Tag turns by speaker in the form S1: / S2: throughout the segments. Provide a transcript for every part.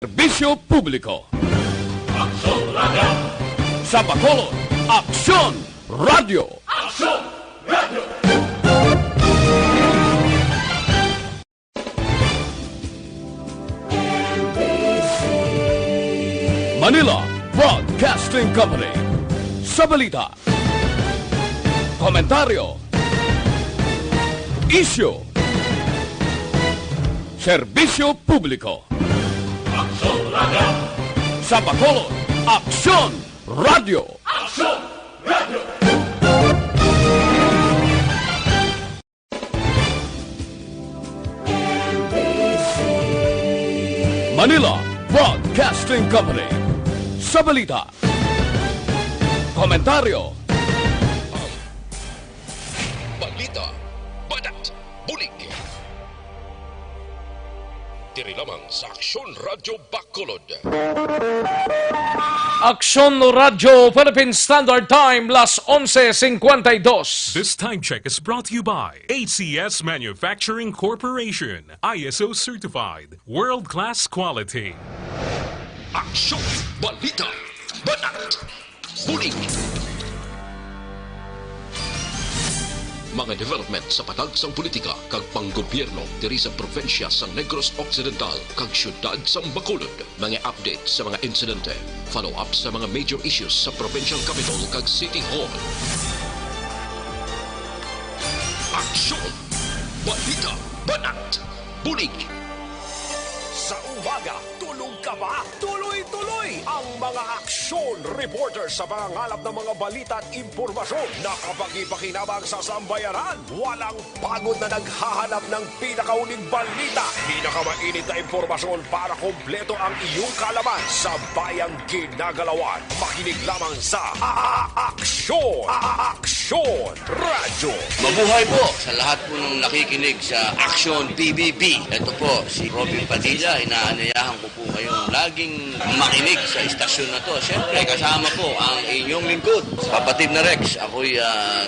S1: Serbisyo Publiko.
S2: Aksyon Radio!
S1: Sa Bacolod, Aksyon Radio!
S2: Aksyon Radio!
S1: Manila Broadcasting Company. Sa balita, komentaryo, isyu, serbisyo publiko.
S2: Aksyon Radio!
S1: Sa Bacolod, Aksyon Radio!
S2: Aksyon Radio!
S1: Manila Broadcasting Company. Sa balita, komentaryo,
S3: Balita, Banat, Bulig. Diri lamang sa Aksyon Radio Bacolod.
S4: Aksyon Radio Philippine Standard Time, las 11:52.
S5: This time check is brought to you by ACS Manufacturing Corporation, ISO certified, world-class quality.
S3: Aksyon, Balita, Banat, Bulig. Mga development sa patagsang politika kag panggobyerno diri sa probinsya sa Negros Occidental kag syudad sa Bacolod. Mga update sa mga insidente, follow up sa mga major issues sa provincial capital kag City Hall. Aksyon, Balita, Banat, Bulig.
S6: Sa umaga, tulog ka ba? Tuloy-tuloy ang mga aksyon reporter sa pangangalap ng mga balita at impormasyon na kapag-ipakinabang sa sambayaran. Walang pagod na naghahanap ng pinakauling balita. Pinakamainit na impormasyon para kompleto ang iyong kalaman sa bayang ginagalawan. Makinig lamang sa Aksyon! Aksyon Radio!
S7: Mabuhay po sa lahat po ng nakikinig sa Action PBB. Ito po si Robin Padilla. Inaanyayahan ko po kayong laging makinig sa istasyon na to. Siyempre, kasama po ang inyong lingkod. Kapatid na Rex, ako'y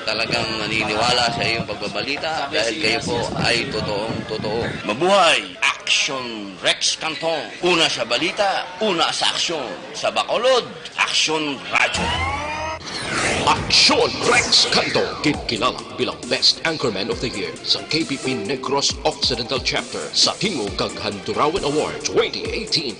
S7: talagang naniniwala sa iyong pagbabalita dahil kayo po ay totoong-totoo. Mabuhay! Action Rex Canton. Una sa balita, una sa aksyon. Sa Bacolod, Action Radio.
S3: Aksyon Rex Canto, kilala bilang Best Anchorman of the Year sa KBP Negros Occidental Chapter sa Tingog kag Handurawan Award 2018.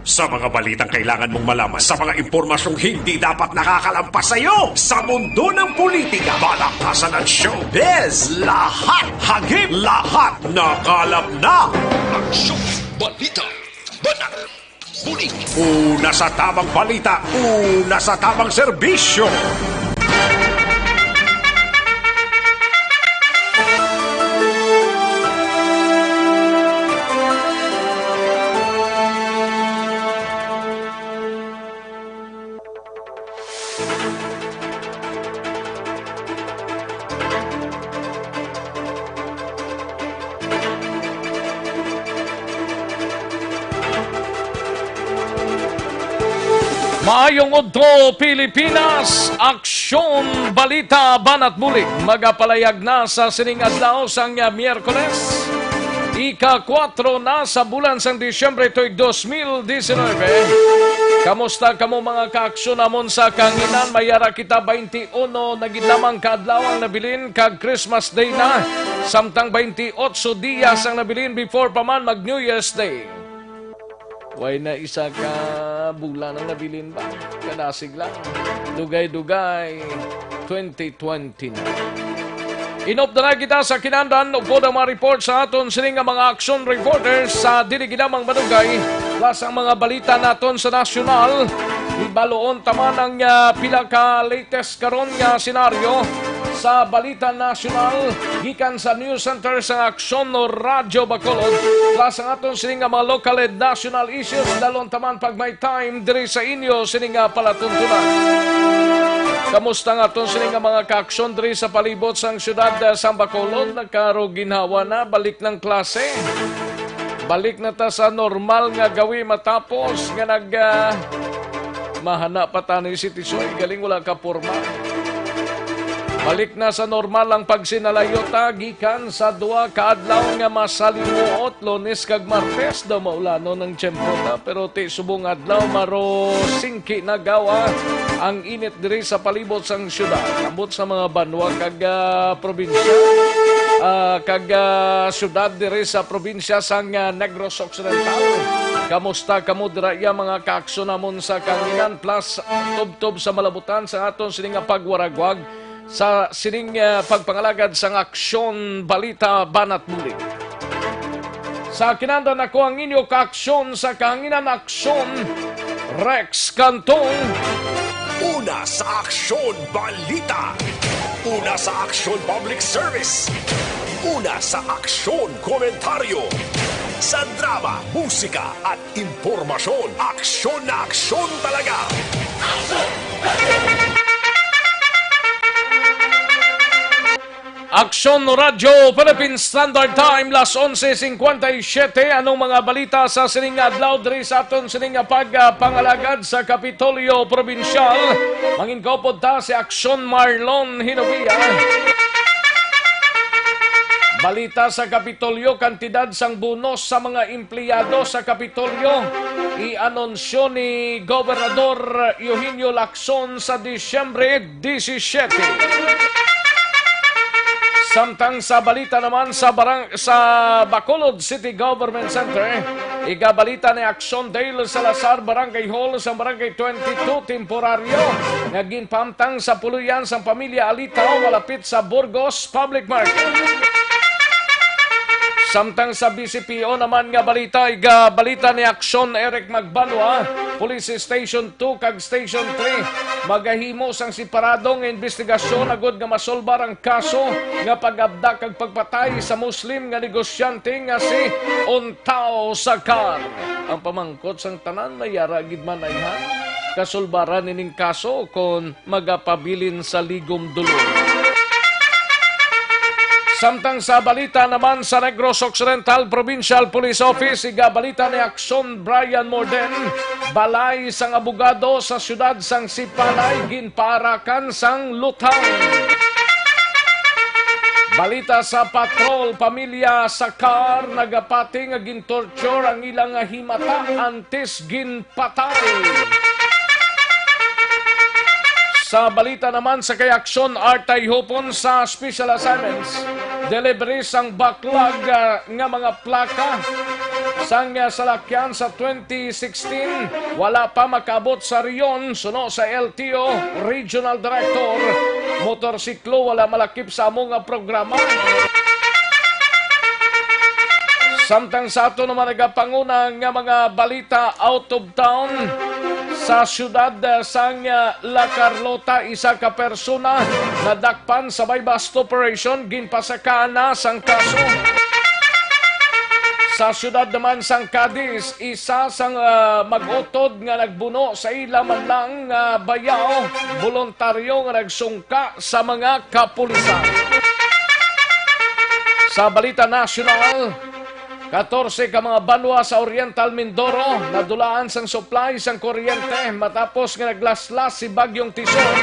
S6: Sa mga balitang kailangan mong malaman, sa mga impormasyong hindi dapat nakakalampas sa iyo, sa mundo ng politika, balakasan at showbiz, lahat, hagip, lahat, nakalap na.
S3: Aksyon, balita, banat, bulig.
S6: Una sa tamang balita, una sa tamang serbisyo.
S4: Maayong Udto, Pilipinas, Aksyon, Balita, Banat Bulig. Magapalayag na sa sining adlaw sang Miyerkules. Ika-4 na sa bulan sang Disyembre to'y 2019. Kamusta kamo mga kaaksyon namon sa kanginan? Mayara kita 21 nagidlamang kaadlaw ang nabilin kag Christmas Day na. Samtang 28 diyas ang nabilin before pa man mag New Year's Day. Way na isa ka bulan ang nabilin ba? Kadasig lang. Dugay-dugay 2020 na. Inop na kita sa kinandan o po na mga report sa aton sining nga mga action reporters sa dili-ginamang manugay plus ang mga balita naton sa nasyonal. Ibaloon taman ang pila ka latest karon nga senaryo sa balita nasyonal gikan sa News Center sa Aksyon Radio Bacolod plus ang aton sining nga mga local and national issues dalon taman pag may time diri sa inyo sining nga palatuntunan. Kamusta nga aton sining nga mga kaaksyon diri sa palibot sang syudad sa Bacolod? Nagkaro ginhawa na balik ng klase. Balik na ta sa normal nga gawi matapos nga mahana pa ta ni si Tisoy galing wala ka porma. Balik na sa normal ang pagsinalayota gikan sa duha ka adlaw nga masalimuot Lunes kag Martes daw maulano ng tiyempo ta pero ti subong adlaw maro singki na gawa ang init diri sa palibot sang syudad ambot sa mga banwa kag probinsya kag syudad diri sa probinsya sang Negros Occidental. Kamusta kamo dira ya mga kaaksyon namon sa kanginan plus tubtob sa malabutan sa aton sining nga pagwaragwag sa sining pagpangalagad sang aksyon balita banat muling. Sa kinanda na ko ang inyo kaaksyon sa kanginan aksyon Rex Cantong.
S6: Una sa aksyon balita. Una sa aksyon public service. Una sa aksyon komentaryo. Sa drama, musika at impormasyon. Aksyon na aksyon talaga.
S4: Aksyon Radyo Philippine Standard Time las 11:57 anong mga balita sa sining adlaw diri sa aton sining pagpangalagad sa Kapitolyo Provincial. Mangin kaupod ta si Aksyon Marlon Hinovia. Balita sa Kapitolyo, kantidad sang bonus sa mga empleyado sa Kapitolyo i-anunsyo ni Gobernador Eugenio Lacson sa Disyembre 17. Samtang sa balita naman sa Bacolod City Government Center, igabalita ni Aksyon Dale Salazar Barangay Hall sa Barangay 22 temporaryo nga ginpamtang sa puluyan sa pamilya Alitaw malapit sa Burgos Public Market. Samtang sa BCPO naman nga balita, igabalita ni Aksyon Eric Magbanwa, Police Station 2 kag Station 3, magahimo sang separadong investigasyon agud nga masolbar ang kaso nga pag-abda kag pagpatay sa Muslim nga negosyante nga si Untao Sakar. Ang pamangkot sang tanan mayara gid man ayhan kasolbaran ining kaso kon magapabilin sa ligom dulong. Samtang sa balita naman sa Negros Occidental Provincial Police Office, igabalita ni Aksyon Brian Morden, balay sang abogado sa siyudad sang Sipalay, ginparakan sang lutang. Balita sa patrol, pamilya Sakar, nagapati nga gintorture ang ilang himata antes ginpatay. Sa balita naman sa kay Aksyon Artay Hopon sa Special Assignments, delivery sang backlog nga mga plaka sang salakyan sa 2016 wala pa makabot sa riyon suno sa LTO Regional Director. Motorsiklo wala malakip sa among programa. Samtang sa ato naman nagapanguna nga mga balita out of town, sa siyudad sang La Carlota, isa ka persona nadakpan sa may bust operation, ginpasakaan na sang kaso. Sa siyudad naman sang Cadiz, isa sang mag-utod nga nagbuno sa ila man lang bayaw, voluntaryo nga nagsungka sa mga kapulisan. Sa balita nasyonal, 14 ka mga banwa sa Oriental Mindoro nadulaan sang supply sang kuryente matapos nga naglaslas si Bagyong Tison.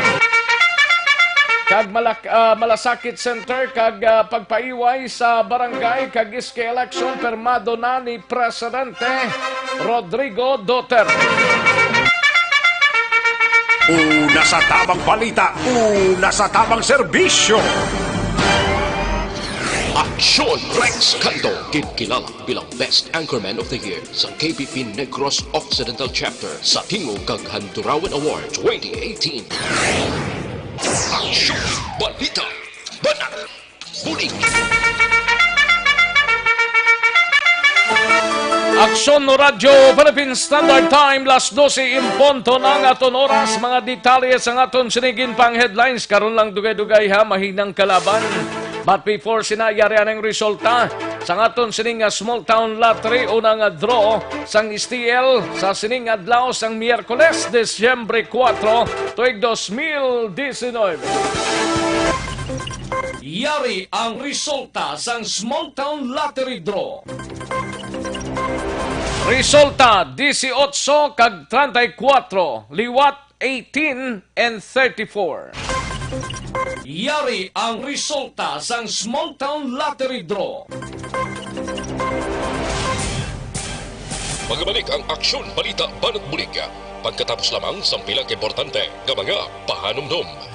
S4: Kag Malasakit Center kag pagpaiway sa barangay kag iske election permado na ni Presidente Rodrigo Duterte.
S6: Una sa tamang balita, una sa tamang serbisyo.
S3: Aksyon Rex Canto, kilala bilang Best Anchorman of the Year sa KPP Negros Occidental Chapter sa Tingog kag Handurawan Award 2018. Aksyon Balita Banat Muling.
S4: Aksyon no Radyo Philippine Standard Time las 12 imponto ng aton oras. Mga detalye sa aton sinigin pang headlines karon lang dugay-dugay ha mahinang kalaban. But before sinayari ang resulta sa aton sining small town lottery unang draw sang STL sa sining adlaw sang Miyerkules Disyembre 4 tuig 2019. Yari ang resulta sang small town lottery draw. Resulta 18 kag 34, liwat 18 and 34. Yari ang resulta sa Small Town Lottery Draw.
S3: Magbalik ang aksyon balita banat bulig. Pagkatapos lamang sa pilang importante nga mga pahanumdum.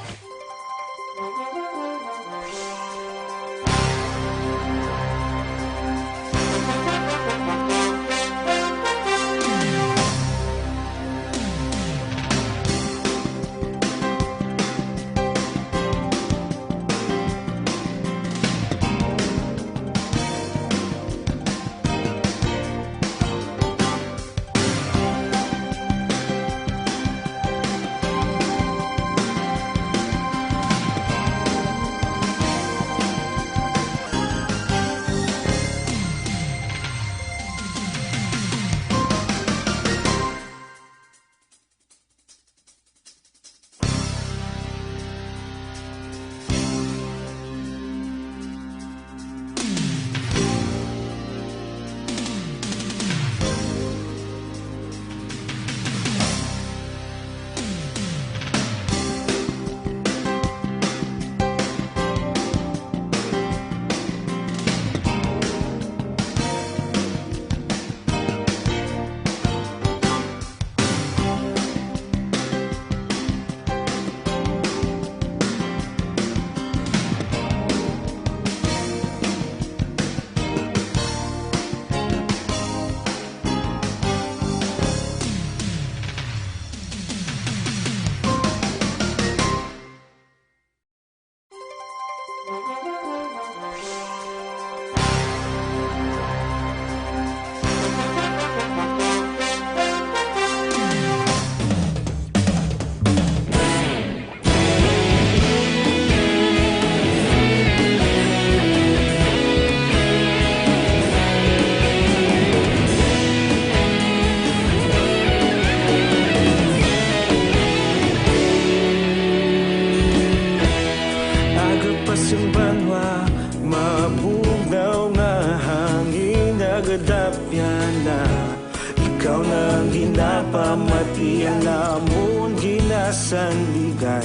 S8: Pamatian namon ginasandigan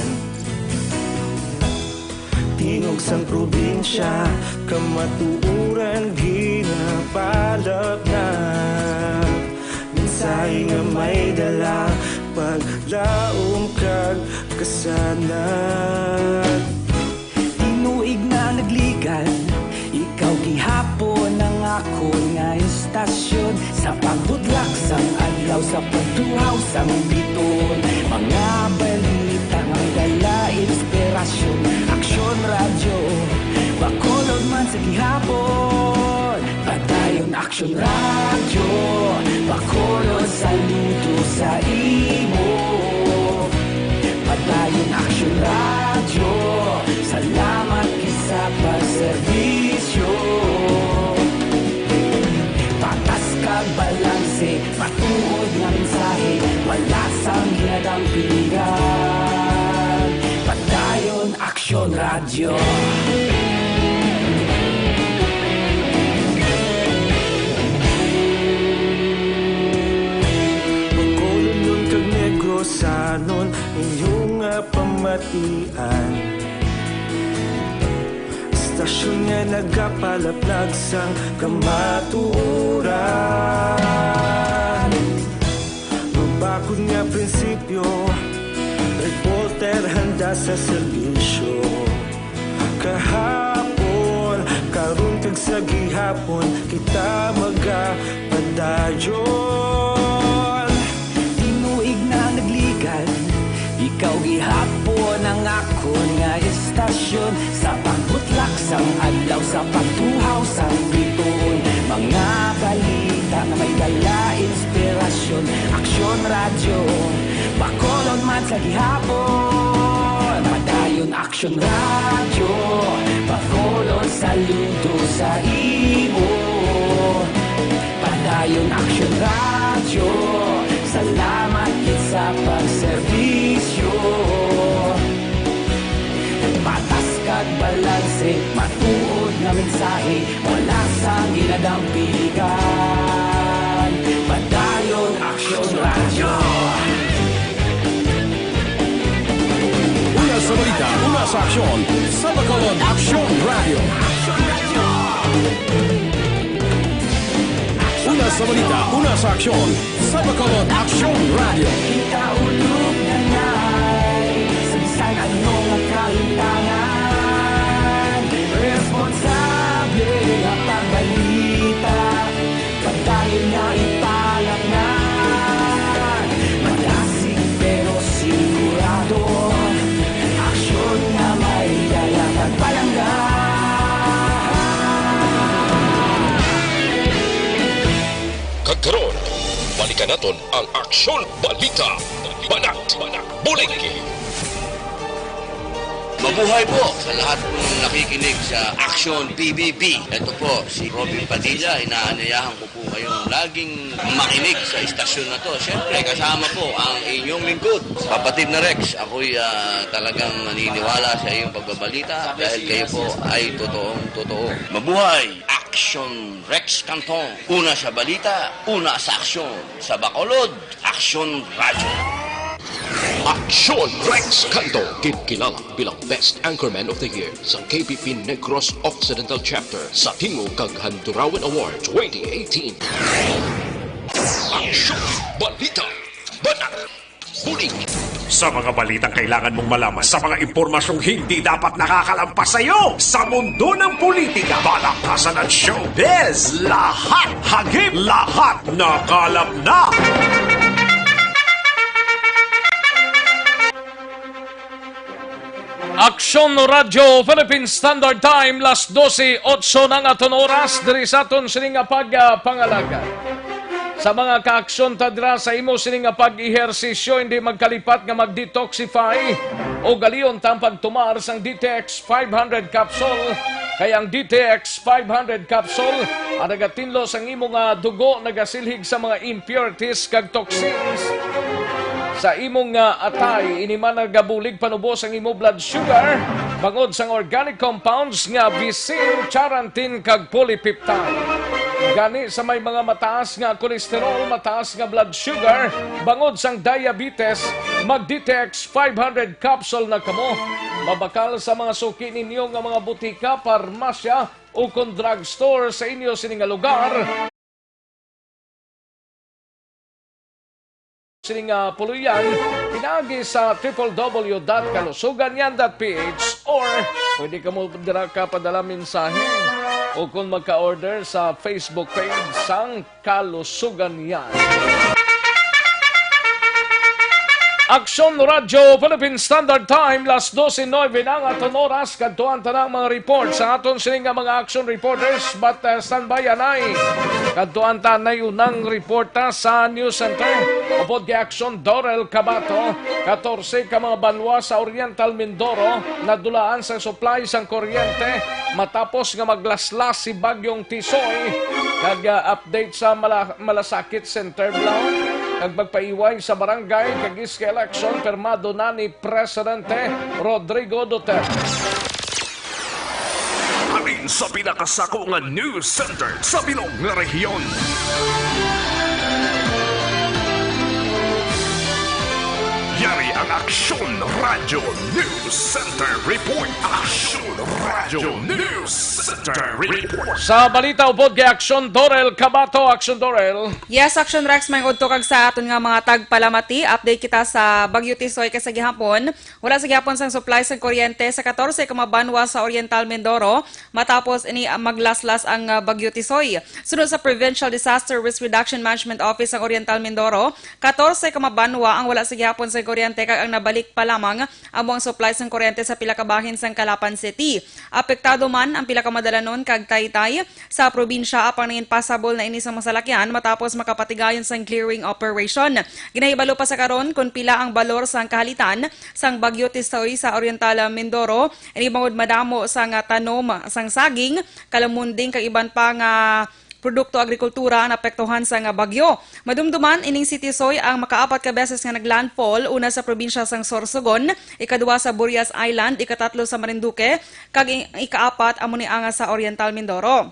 S8: Tingog sang probinsya Kamatuuran ginapalap na Minsay nga may dala Paglaom kag kasanag Tinuig na nagligan Ikaw gihapon ang ako nga istasyon Sa pagbudlak sang adlaw sa pagtuhaw sang biton Mga balita nga dala inspirasyon Aksyon radyo Bacolod man sa gihapon Padayon aksyon radyo Bacolod saludo sa imo Padayon aksyon radyo Salamat kisa pagserbisyo Patas kag balanse Matuod nga mensahe Wala sang ginadang piligan Padayon aksyon radyo Bacolod nun kag Negrosanon Inyong pamatian Stasyon nga nagapalaplag sang kamaturan Mabakod nga prinsipyo Reporter handa sa serbisyo Kahapon, karun kag sa gihapon Kita magapadayon Tinuig na nagligan Ikaw gihapon ang ako nga istasyon Sa pagbutlak sang adlaw Sa pagtuhaw sang biton Mga balita na may dala inspirasyon Aksyon radyo Bacolod man sa gihapon Padayon aksyon radyo Bacolod saludo sa imo Padayon aksyon radyo Salamat kit sa pagserbisyo Patas kag balanse Matuod nga mensahe Wala sang ginadang piligan Padayon aksyon radyo
S1: Una sa balita, una
S6: sa aksyon, sa Bacolod Aksyon Radio. Una sa balita, una sa aksyon, sa Bacolod Aksyon Radio.
S8: Ikaulog na na'y sabisan anong nakahintangan. Responsable ang pagbalita, pagdahil na ipalangan. Malasig pero sigurado, aksyon na may dalang pagpalanggan.
S3: Kagkaroon, balikan naton ang Aksyon Balita. Banat, Buliki.
S7: Mabuhay po sa lahat po ng nakikinig sa Action PBB. Ito po, si Robin Padilla. Inaanyayahan ko po kayong laging makinig sa istasyon na to. Siyempre, kasama po ang inyong lingkod. Kapatid na Rex, ako'y talagang naniniwala sa iyong pagbabalita dahil kayo po ay totoong-totoo. Mabuhay! Action Rex Canton. Una sa balita, una sa aksyon. Sa Bacolod, Action Radio.
S3: Aksyon Rex Canto, kilala bilang Best Anchorman of the Year sa KBP Negros Occidental Chapter sa Tingog kag Handurawan Award 2018. Aksyon Balita. Banat. Bulig.
S6: Sa mga balitang kailangan mong malaman, sa mga impormasyong hindi dapat nakakalampas sa iyo, sa mundo ng politika, balakasan at showbiz, lahat, hagip, lahat, nakalap na!
S4: Aksyon Radyo Philippine Standard Time las 12:08 ng aton oras diri sa aton sining nga pangalaga. Sa mga kaaksyon tadra sa imo sining nga pag-ehersisyo hindi magkalipat nga mag-detoxify o galion tang pagtumar sang DTX 500 capsule. Kaya ang DTX 500 capsule ang nagatinlo sang imo nga dugo nagasilhig sa mga impurities kag toxins. Sa imong atay, iniman nagabulig panubos ang imo blood sugar bangod sang organic compounds nga bisin, charantin kag polypeptide. Gani sa may mga mataas nga kolesterol, mataas nga blood sugar, bangod sang diabetes, mag-DTX 500 capsule na kamo. Mabakal sa mga suki ninyo nga mga butika, parmasya o kung drugstore sa inyo sining nga lugar. Sining puluyan, pinagi sa www.kalusuganyan.ph or pwede ka mo dira ka padala mensahe o kung magka-order sa Facebook page sang Kalusugan Yan. Aksyon Radyo Philippine Standard Time las 12:09 ng aton oras kadtuan tanang mga report sa aton sining nga mga action reporters but standby anay kadtuan tanay unang reporta sa News Center upod kay Aksyon Dorel Cabato 14 ka mga banwa sa Oriental Mindoro nadulaan sa supply sang kuryente matapos nga maglaslas si Bagyong Tisoy kag update sa Malasakit Center Blau kag magpaiway sa barangay kag iska election permado na ni Presidente Rodrigo Duterte.
S6: Alin sa pinakasako nga news center sa bilog nga rehiyon. Yari ang Aksyon Radio News Center Report. Aksyon Radio News Center Report.
S4: Sa balita upod kay Aksyon Dorel Cabato. Aksyon Dorel.
S9: Yes, Action Rex, may udto kag sa aton nga mga tagpalamati. Update kita sa Bagyo Tisoy kay sa gihapon. Wala sa gihapon sang supply sang kuryente sa 14 ka banwa sa Oriental Mindoro matapos ini maglaslas ang Bagyo Tisoy. Sunod sa Provincial Disaster Risk Reduction Management Office ng Oriental Mindoro, 14 ka banwa ang wala sa gihapon sa kuryente kag ang nabalik pa lamang ang mga supply sang kuryente sa pila ka bahin sang Calapan City. Apektado man ang pila ka madalanon kag Taytay sa probinsya apang nangin possible na ini sa masalakyan matapos makapatigayon sang clearing operation. Ginahibalo pa sa karon kung pila ang balor sang kahalitan sang Bagyo Tisoy sa Oriental Mindoro. Ini bangod madamo sang tanom sang saging, kalamunding kag iban pa nga produkto agrikultura ang apektuhan sa nga bagyo. Madumduman ining si Tisoy ang makaapat ka beses nga naglandfall, una sa probinsya sang Sorsogon, ikaduwa sa Burias Island, ikatatlo sa Marinduque, kag ikaapat amo ni anga sa Oriental Mindoro.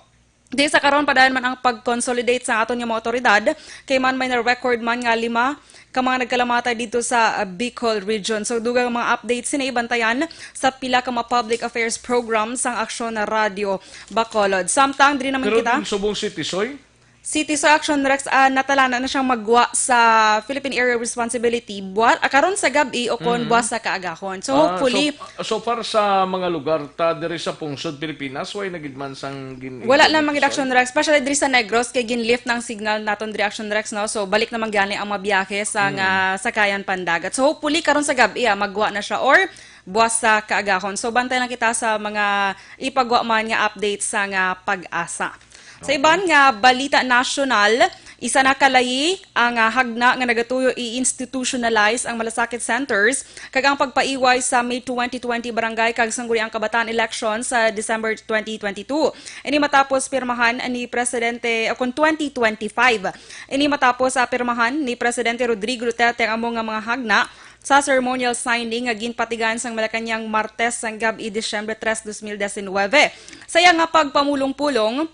S9: Di sa karon padayon man ang pag-consolidate sa aton nga mga otoridad kay man may na-record man nga 5 ka mga nagkalamatay dito sa Bicol region. So dugang mga updates sini bantayan sa pila ka mga public affairs programs sang Aksyon na Radio Bacolod. Samtang diri naman
S4: Pero
S9: kita
S4: subong City Soy,
S9: City sa Action Rex natalana na siyang magwa sa Philippine Area of Responsibility buhat karon sa gabi o kon buhat sa kaagahon. So hopefully
S4: so para sa mga lugar ta diri sa pungsod Pilipinas way nagidman sang
S9: wala lang mga Action Rex, especially diri sa Negros kay ginlift ng signal naton diri Action Rex no. So balik naman gani ang mabiyahe sa nga sakayan pandagat. So hopefully karon sa gabi magwa na siya or buwas sa kaagahon. So bantay lang kita sa mga ipagwa man nga updates sa nga pag-asa. Sa iban nga balita nasyonal, isa na kalayi ang hagna nga nagatuyo i-institutionalize ang malasakit centers kag ang pagpaiway sa May 2020 barangay kag sangguniang kabataan election sa December 2022. Ini matapos pirmahan ni Presidente kon 2025. Ini matapos pirmahan ni Presidente Rodrigo Duterte ang among mga hagna sa ceremonial signing nga ginpatigan sang Malacañang Martes sang gabi Disyembre 3, 2019. Saya nga pagpamulong-pulong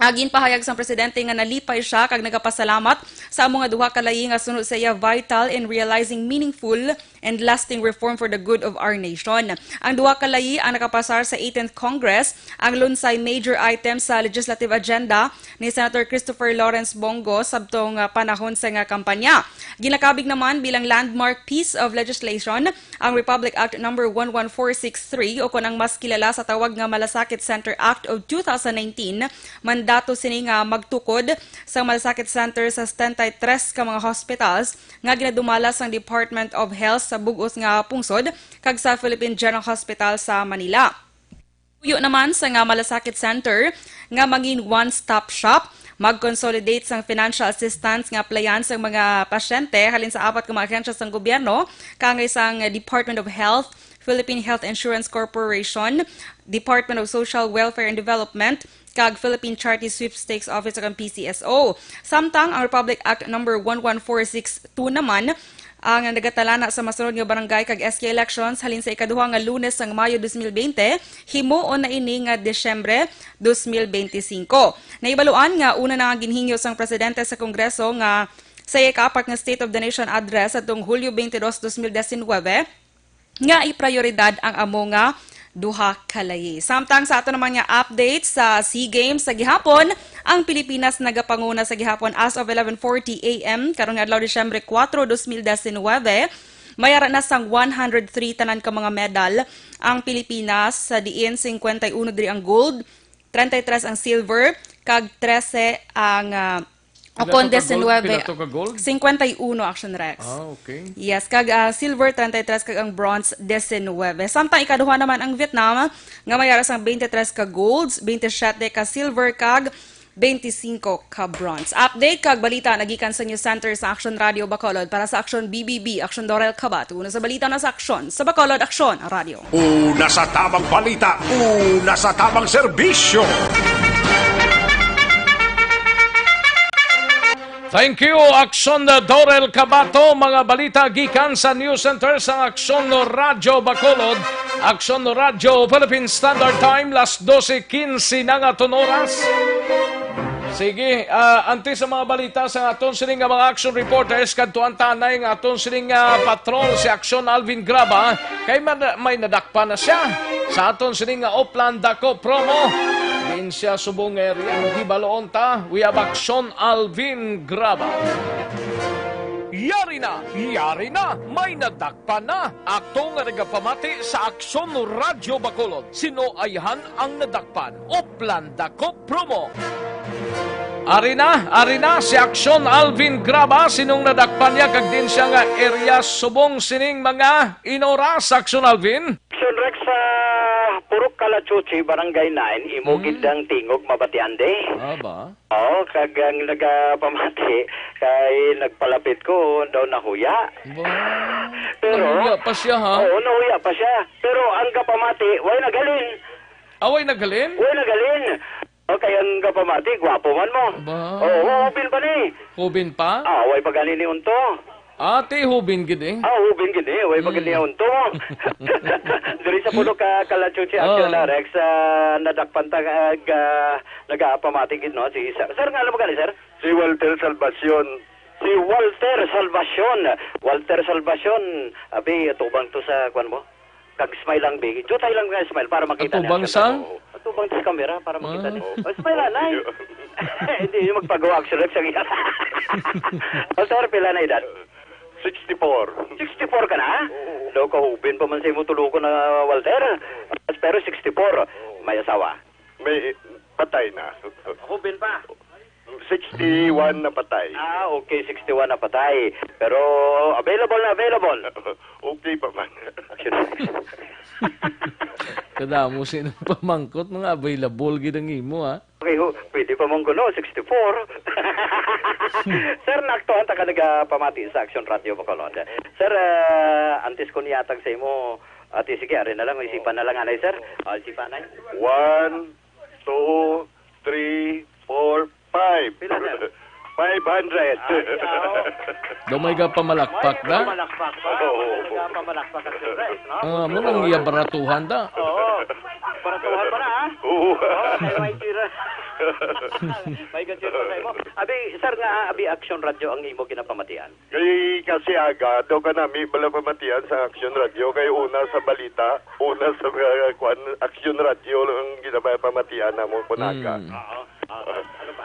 S9: agin pahayag sang presidente nga nalipay siya kag nagapasalamat sa mga duha ka layi nga sunod sa iya vital in realizing meaningful and lasting reform for the good of our nation. Ang duha ka layi ang nakapasar sa 18th Congress ang lunsay major item sa legislative agenda ni Senator Christopher Lawrence Bongo sabtong panahon sa nga kampanya. Ginakabig naman bilang landmark piece of legislation ang Republic Act No. 11463 o kunang mas kilala sa tawag nga Malasakit Center Act of 2019. Mandato sini nga magtukod sa Malasakit Center sa 73 ka mga hospitals nga ginadumala sang Department of Health sa bugos nga pungsod kag sa Philippine General Hospital sa Manila. Puyo naman sa nga Malasakit Center nga maging one-stop shop, mag-consolidate sang financial assistance nga aplayan sa mga pasyente halin sa 4 ka mga ahensya sang gobyerno kangay sang Department of Health, Philippine Health Insurance Corporation, Department of Social Welfare and Development, kag Philippine Charity Sweepstakes Office kag PCSO. Samtang ang Republic Act No. 11462 naman ang nagatalana sa masunod nga barangay kag SK elections halin sa ikaduha nga Lunes sang Mayo 2020 himuon na ini nga Disyembre 2025. Naibaluan nga una na nga ginhingyo sang presidente sa Kongreso nga sa ika-4 nga State of the Nation address atong Hulyo 22, 2019 nga iprioridad ang amo nga duha kalayi. Samtang sa ato naman nga update sa SEA Games sa gihapon, ang Pilipinas nagapanguna sa gihapon as of 11:40 AM karong adlaw Disyembre 4, 2019. Mayara na sang 103 tanan ka mga medal ang Pilipinas sa diin 51 diri ang gold, 33 ang silver, kag 13 ang Okon 19, 51 Action Rex.
S4: okay.
S9: Yes, kag silver 33 kag ang bronze 19. Samtang ikaduha naman ang Vietnam nga mayara sang 23 ka golds, 27 ka silver kag 25 ka bronze. Update kag balita nagikan sa News Center sa Action Radio Bacolod para sa Action BBB, Action Dorel Kabat. Una sa balita na sa Action sa Bacolod Action Radio.
S6: Una sa tamang balita, una sa tamang serbisyo.
S4: Thank you, Aksyon Dorel Cabato. Mga balita gikan sa News Center sa Aksyon Radio Bacolod. Aksyon Radio Philippine Standard Time, las 12:15 na nga oras. Sige, anti sa mga balita sa aton sining nga mga action reporters kadtuan tanay nga aton sining patrol si Aksyon Alvin Graba kay may nadakpa na siya sa aton sining nga Oplan Dako promo. Din siya subong area di baloon ta. We have Aksyon Alvin Graba. Yari na, may nadakpa na. Ato nga nagapamati sa Aksyon Radio Bacolod. Sino ayhan ang nadakpan? Oplan Dako promo. Ari na si Aksyon Alvin Graba sinong nadakpan niya kag din siya nga area subong sining mga inoras Aksyon Alvin.
S10: Action Rex sa Purok Kalachuchi, Barangay 9, imugid ang tingog mabatiande.
S4: Aba.
S10: Oo, kag ang nagapamati kay nagpalapit ko daw nahuya. Pero
S4: nahuya pa siya ha?
S10: Oo, nahuya pa siya. Pero ang kapamati, way nagalin.
S4: Away nagalin?
S10: Way nagalin. Okay, ang kapamati, gwapo man mo.
S4: Ba?
S10: Oo, hubin pa ni.
S4: Hubin pa?
S10: Way pa ganin ni unto.
S4: Ate hubin gid eh.
S10: Hubin gini, way maganda yun to. Dari sa puno ka Kalachuchi Action Rex, nadakpan ta nag-aapamati gid no si sir. Sir nga alam mo gani sir?
S11: Si Walter Salvacion.
S10: Si Walter Salvacion. Walter Salvacion. Abi tubang to sa kwan mo. Kag-smile lang bigi. Jutay lang nga smile para makita niya.
S4: Atubang sang?
S10: Atubang sa camera para makita niya. Smile na nay. Hindi yung magpagawa action Rex ang iya. Sir, pila na edad?
S11: 64.
S10: 64 ka na? Daw kahubin pa man sa imo tuluko na Walter. Pero 64. May asawa.
S11: May patay na.
S10: Hubin pa.
S11: 61 na patay.
S10: Okay, 61 na patay. Pero available na available.
S11: Okay pa man.
S4: Kada mo sinong pamangkot mga available gid ang imo ha.
S10: Okay, pwede pa mong kuno, 64. Sir, naktuan ta ka nagapamati sa Action Radio Bacolod. Sir, antes ko niyatag sa imo, ati sige, ari na lang, isipan na lang anay, sir. Isipan na.
S11: 1, 2, 3, 4, 5.
S10: Pila, sir?
S11: 500.
S4: Dumay ka pamalakpak da?
S10: Pamalakpak pa. Pamalakpak at surprise, no?
S4: Mo nang iya baratuhan da.
S10: Oo. Baratuhan pa na, ha?
S11: Oo.
S10: May tira. May gansir pa sa imo. Abi, sir nga, abi Action Radio ang imo ginapamatian.
S11: Kasi aga, daw ka namin bala pamatian sa Action Radio. Kay una sa balita, una sa Action Radio ang ginapamatian na mo punaga.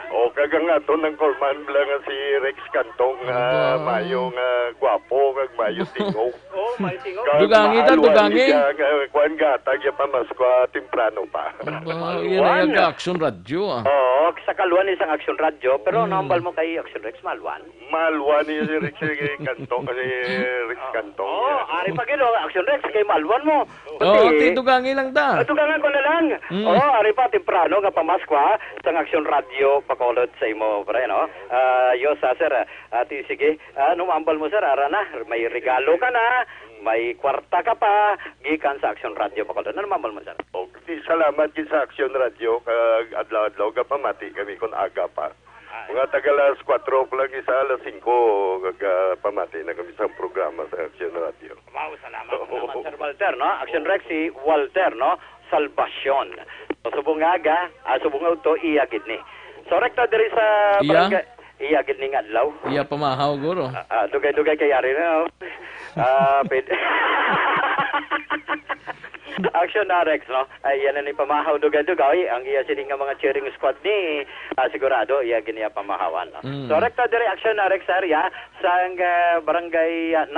S11: O kagang nga to ng Corman bala nga si Rex Cantong mayong gwapo kag mayo tingog.
S10: Oh, may tingog.
S4: Dugangi ta, dugangi.
S11: Kuan gatag ya pamaskwa temprano pa.
S4: Yan ay Action Radio ah.
S10: Oo, sa kaluan isang Action Radio, pero nambal mo kay Action Rex Malwan.
S11: Malwan ni si Rex Cantong kasi Rex Cantong.
S10: Ari pa gino, Action Rex kay Malwan mo.
S4: Dugangi lang da.
S10: Dugangan ko na lang. Ari pa temprano nga pamaskwa sa Action Radio Bacolod sa imo, pre, no? Yo sa sir, ati sige, numambal mo sir, ara na, may regalo ka na, may kwarta ka pa, gikan sa Action Radio Bacolod. Ano numambal mo sir?
S11: Okay, salamat din sa Action Radio, kag adlaw-adlaw ka pamati kami kon aga pa. Mga tagalas 4 ko lang isa, alas 5 kag pamati na kami sa programa sa Action Radio.
S10: Wow, salamat Sir Walter, no? Action Rex si Walter, no? Salvacion. So, subong aga, subong auto, iyagid ni. So, rekta diri sa barangay, iyagid ni nga adlaw.
S4: Iya pamahaw guro.
S10: Dugay-dugay kay Yari na. Pwede. Action na Rex, no? Yan na ni pamahaw dugay-dugay. Ang iya sini nga mga cheering squad ni sigurado iya giniya pamahawan. No? So rekta dire Action na Rex area sa barangay 9.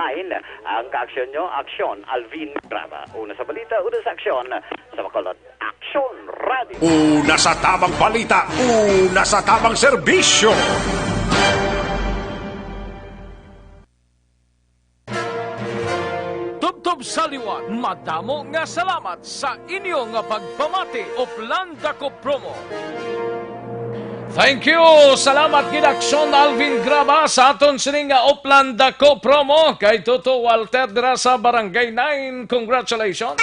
S10: Ang ka-action nyo, Action Alvin Graba. Una sa balita, una sa aksyon sa Bacolod. Action Radio.
S6: Una sa tamang balita, una sa tamang serbisyo.
S4: Tubtob sa liwan, madamo nga salamat sa inyo nga pagpamati o plan dako promo. Thank you! Salamat gid Action Alvin Graba sa aton sining nga Oplan dako promo kay Toto Walter dira sa Barangay 9. Congratulations!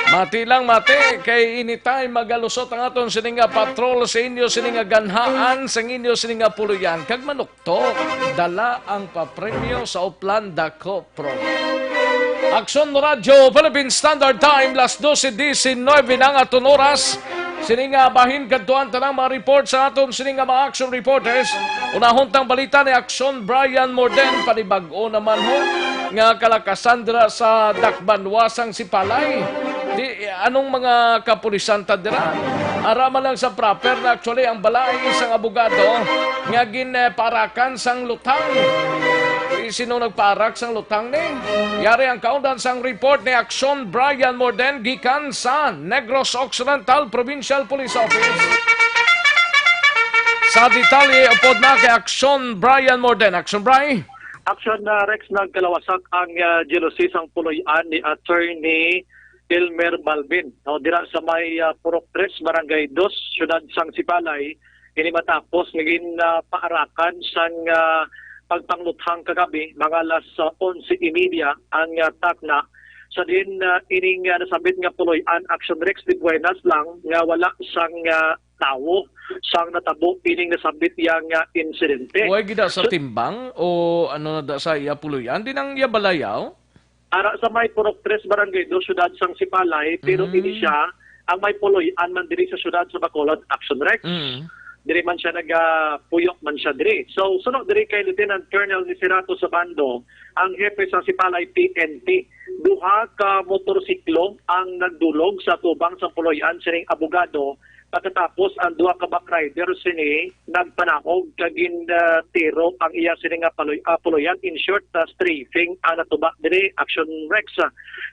S4: Mati lang mati, kay anytime magalusot ang aton sining nga patrol sa inyo sining nga ganhaan sa inyo sining nga puluyan. Kag manuktok, dala ang papremyo sa Oplan dako promo. Action Radio, Philippine Standard Time, las 12:19 ng aton oras. Sininga bahin kadtuan tanang mga report sa aton sininga mga action reporters. Unahon tang balita ni Action Brian Morden, panibag-o naman ho nga kalakasan dira sa Dakbanwasang Sipalay. Di anong mga kapulisan ta dira? Arama lang sa proper na actually ang balay isang abogado nga ginparakan sang lutang. Sino nagparak sang lutang ni? Yari ang kaundan sang report ni Action Brian Morden gikan sa Negros Occidental Provincial Police Office. Sa detalye, upod na kay Action Brian Morden. Action Brian?
S12: Action na Rex nagkalawasak ang jelusisang puloyan ni Attorney Elmer Balvin. No, dira sa may Purok 3, Barangay 2, Siyudad Sang Sipalay, ini matapos naging paarakan sang pagpangluthang kagabi, mga alas 11:30 ang takna. Sa din ining nasabit nga puloy-an Action Rex di Buenas lang nga wala sang tawo sang natabo pining nasabit yang insidente.
S4: Huwag gida sa timbang o ano na da sa iya puluyan? Di nang iya balayaw?
S12: Ara sa may Purok 3 Barangay 2, Syudad Sang Sipalay, pero ini siya ang may puloy-an man diri sa syudad sa Bacolod, Action Rex. Diri man siya nagapuyok man siya diri. So, sunod diri kay Lieutenant Colonel Nisirato Sabando, ang hepe sa Sipalay PNP. Duha ka motorsiklo ang nagdulog sa tubang sa puloy-an sining abogado. Pagkatapos ang duha ka backrider sini nagpanahog kagin tiro ang iya sini nga puloyan, in short strafing ang natubak diri Action Rex.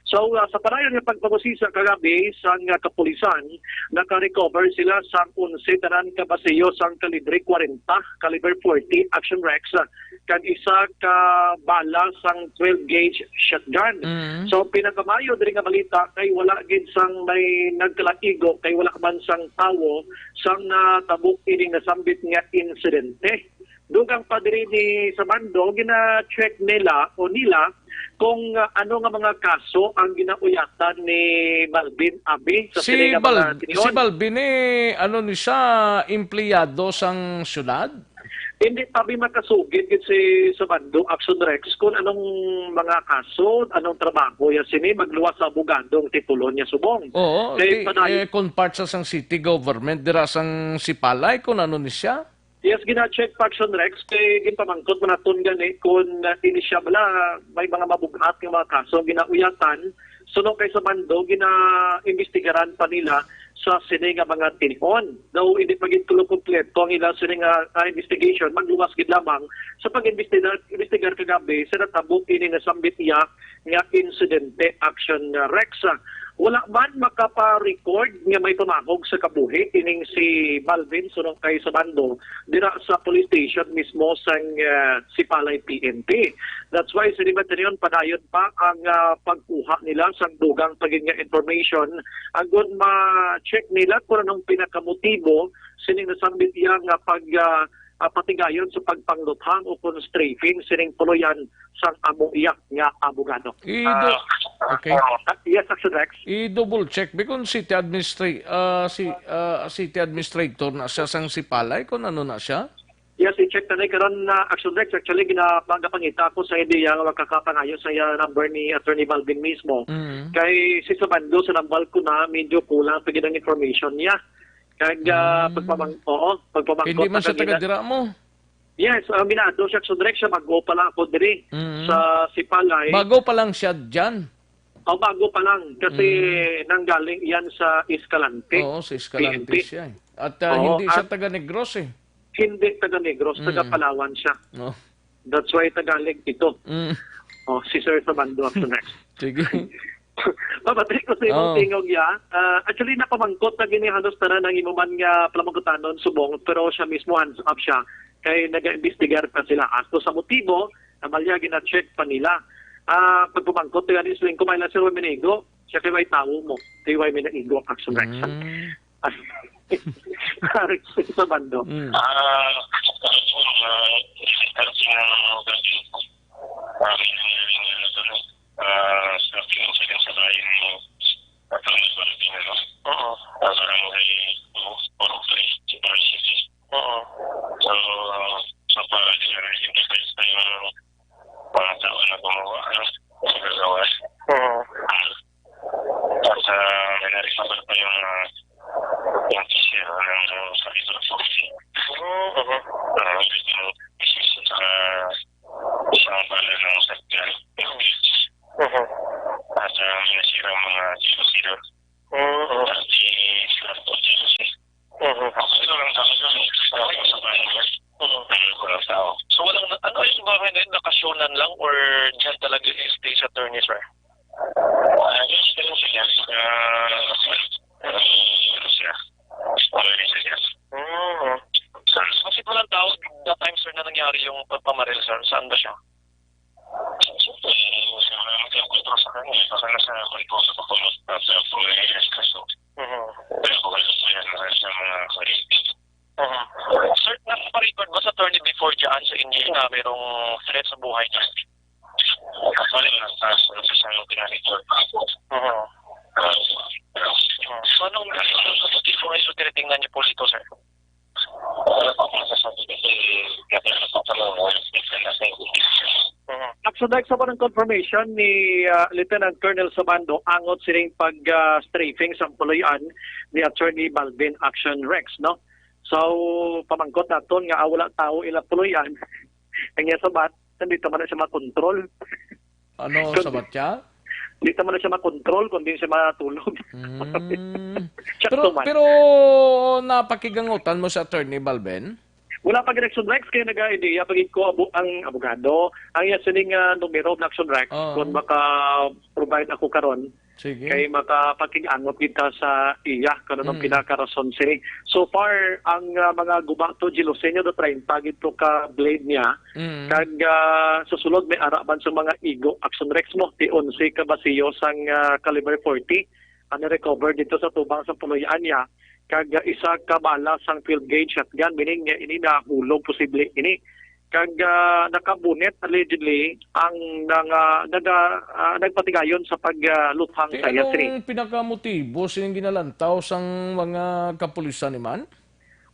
S12: So sa padayon nga pagpagusisa kagabi sa nga kapulisan, naka-recover sila sa 11 tanan ka basiyo sang kalibre 40, caliber 40 Action Rex, kag isa ka bala sang 12 gauge shotgun. So pinagamayo diri nga balita kay wala gid sang may nagkalaigo, kay wala man sang tawo sang natabok ining nasambit nga insidente. Dugang pa diri ni Sabando, gina-check nila kung ano nga mga kaso ang ginauyatan ni Balbin Abi sa
S4: Si Balbin ano ni siya, empleyado sang syudad?
S12: Hindi tabi makasugid gid si Sabando Action Rex kung anong mga kaso, anong trabaho ya sini magluwas sa abogadong titulo niya subong.
S4: Oo, kung part sa sang city government dira sang Sipalay kung ano ni siya?
S12: Yes, gina-check pa Action Rex kay ginpamangkot man naton gani kung ini siya bala may mga mabugat nga mga kaso ginauyatan. Sunod kay Sabando, gina-investigaran pa nila sa sini nga mga tinihon. Though hindi pa gitulo kompleto ang ilang sini nga investigation, magluwas gid lamang sa pag-investigar kagabi sa natabok ini nga sambit niya nga insidente Action Rex. Wala man makapa-record nga may tumahog sa kabuhi ining si Balvin sunod kay Sabando dira sa police station mismo sang Sipalay PNP. That's why sa Limaterion padayon pa ang pagkuha nila sa dugang paging information agud ma-check nila kung anong pinakamotibo sining nasambit iya nga patigayon sa pagpangluthang o kung strafing sining puluyan sang amo iyak nga abogado.
S4: Okay.
S12: Yes, Action Rex.
S4: I-double check because city administrator na siya sang Sipalay kung ano na siya?
S12: Yes, i-check na karon na Action Rex. Actually, ginapangita ko sa ideya nga makakapangayo sa number ni Attorney Balvin mismo. Kay si Sabando sa nambal ko na medyo kulang pag ang information niya. Kag pagpamangkot.
S4: Hindi man siya taga-dira mo?
S12: Yes, minado siya Action Rex siya bago pa lang ako diri sa Sipalay.
S4: Bago pa lang siya dyan?
S12: Bago pa lang kasi nanggaling yan sa Escalante.
S4: Oo, sa Escalante PNP. Siya. At hindi siya taga-Negros eh.
S12: Hindi taga-Negros, taga-Palawan siya.
S4: No.
S12: That's why Tagalog ito. Si Sir Sabando Action Rex.
S4: Sige.
S12: Pabatay ko sa imong tingog ya. Actually, napamangkot na ginihalos tanan ng imuman nga palamugotanon subong, pero siya mismo hands up siya. Kay nag-investigar pa sila. Asto sa motibo, amalya gina-check pa nila. Pagpumangkot, nga ni Swing kumain lang si Roy Minigo, siya kay may tawo mo. Kay may Minigo Action Rex. Sa bando.
S13: So walang ano yung mga nakasyonan lang or dyan talaga stay sa attorney, sir? Kasi walang tao that time, sir, na nangyari yung pagpamaril, sir. Saan ba siya? Sir, nakaparecord ba sa attorney before dyan sa inyo na mayroong threat sa buhay niya? So, anong motibo ngayon tinitingnan niyo po dito, sir?
S12: Action Rex sa parang confirmation ni Lieutenant Colonel Sabando angot sining pag-strafing sa puluyan ni Attorney Balvin Action Rex, no? So, pamangkot naton nga wala tao ila puluyan. Ang iya sabat, nandito man na siya makontrol.
S4: Ano sabat siya?
S12: Dito man na siya makontrol kundi siya matulog.
S4: Pero napakigangutan mo sa Attorney Balvin?
S12: Wala pag Action Rex kaya nag-idea pagid ko ang abogado ang iya sining numero ng Action Rex kung maka-provide ako karon.
S4: Sige.
S12: Kay makapakig-angot kita sa iya karon ang pinakarason sini. So far ang mga gubato Gilosenyo do 30 gito ka blade niya kag susulod may araban sa mga igo Action Rex mo ti 11 ka basiyo sang caliber 40 ang recover dito sa tubang sa puluyan niya kag isa ka bala sang field gauge shotgun meaning ini nahulog posible ini kag nakabunet allegedly ang nagpatigayon sa pagluthang sa yasri.
S4: Anong pinakamotibo sining ginalantaw sang mga kapulisan ni man?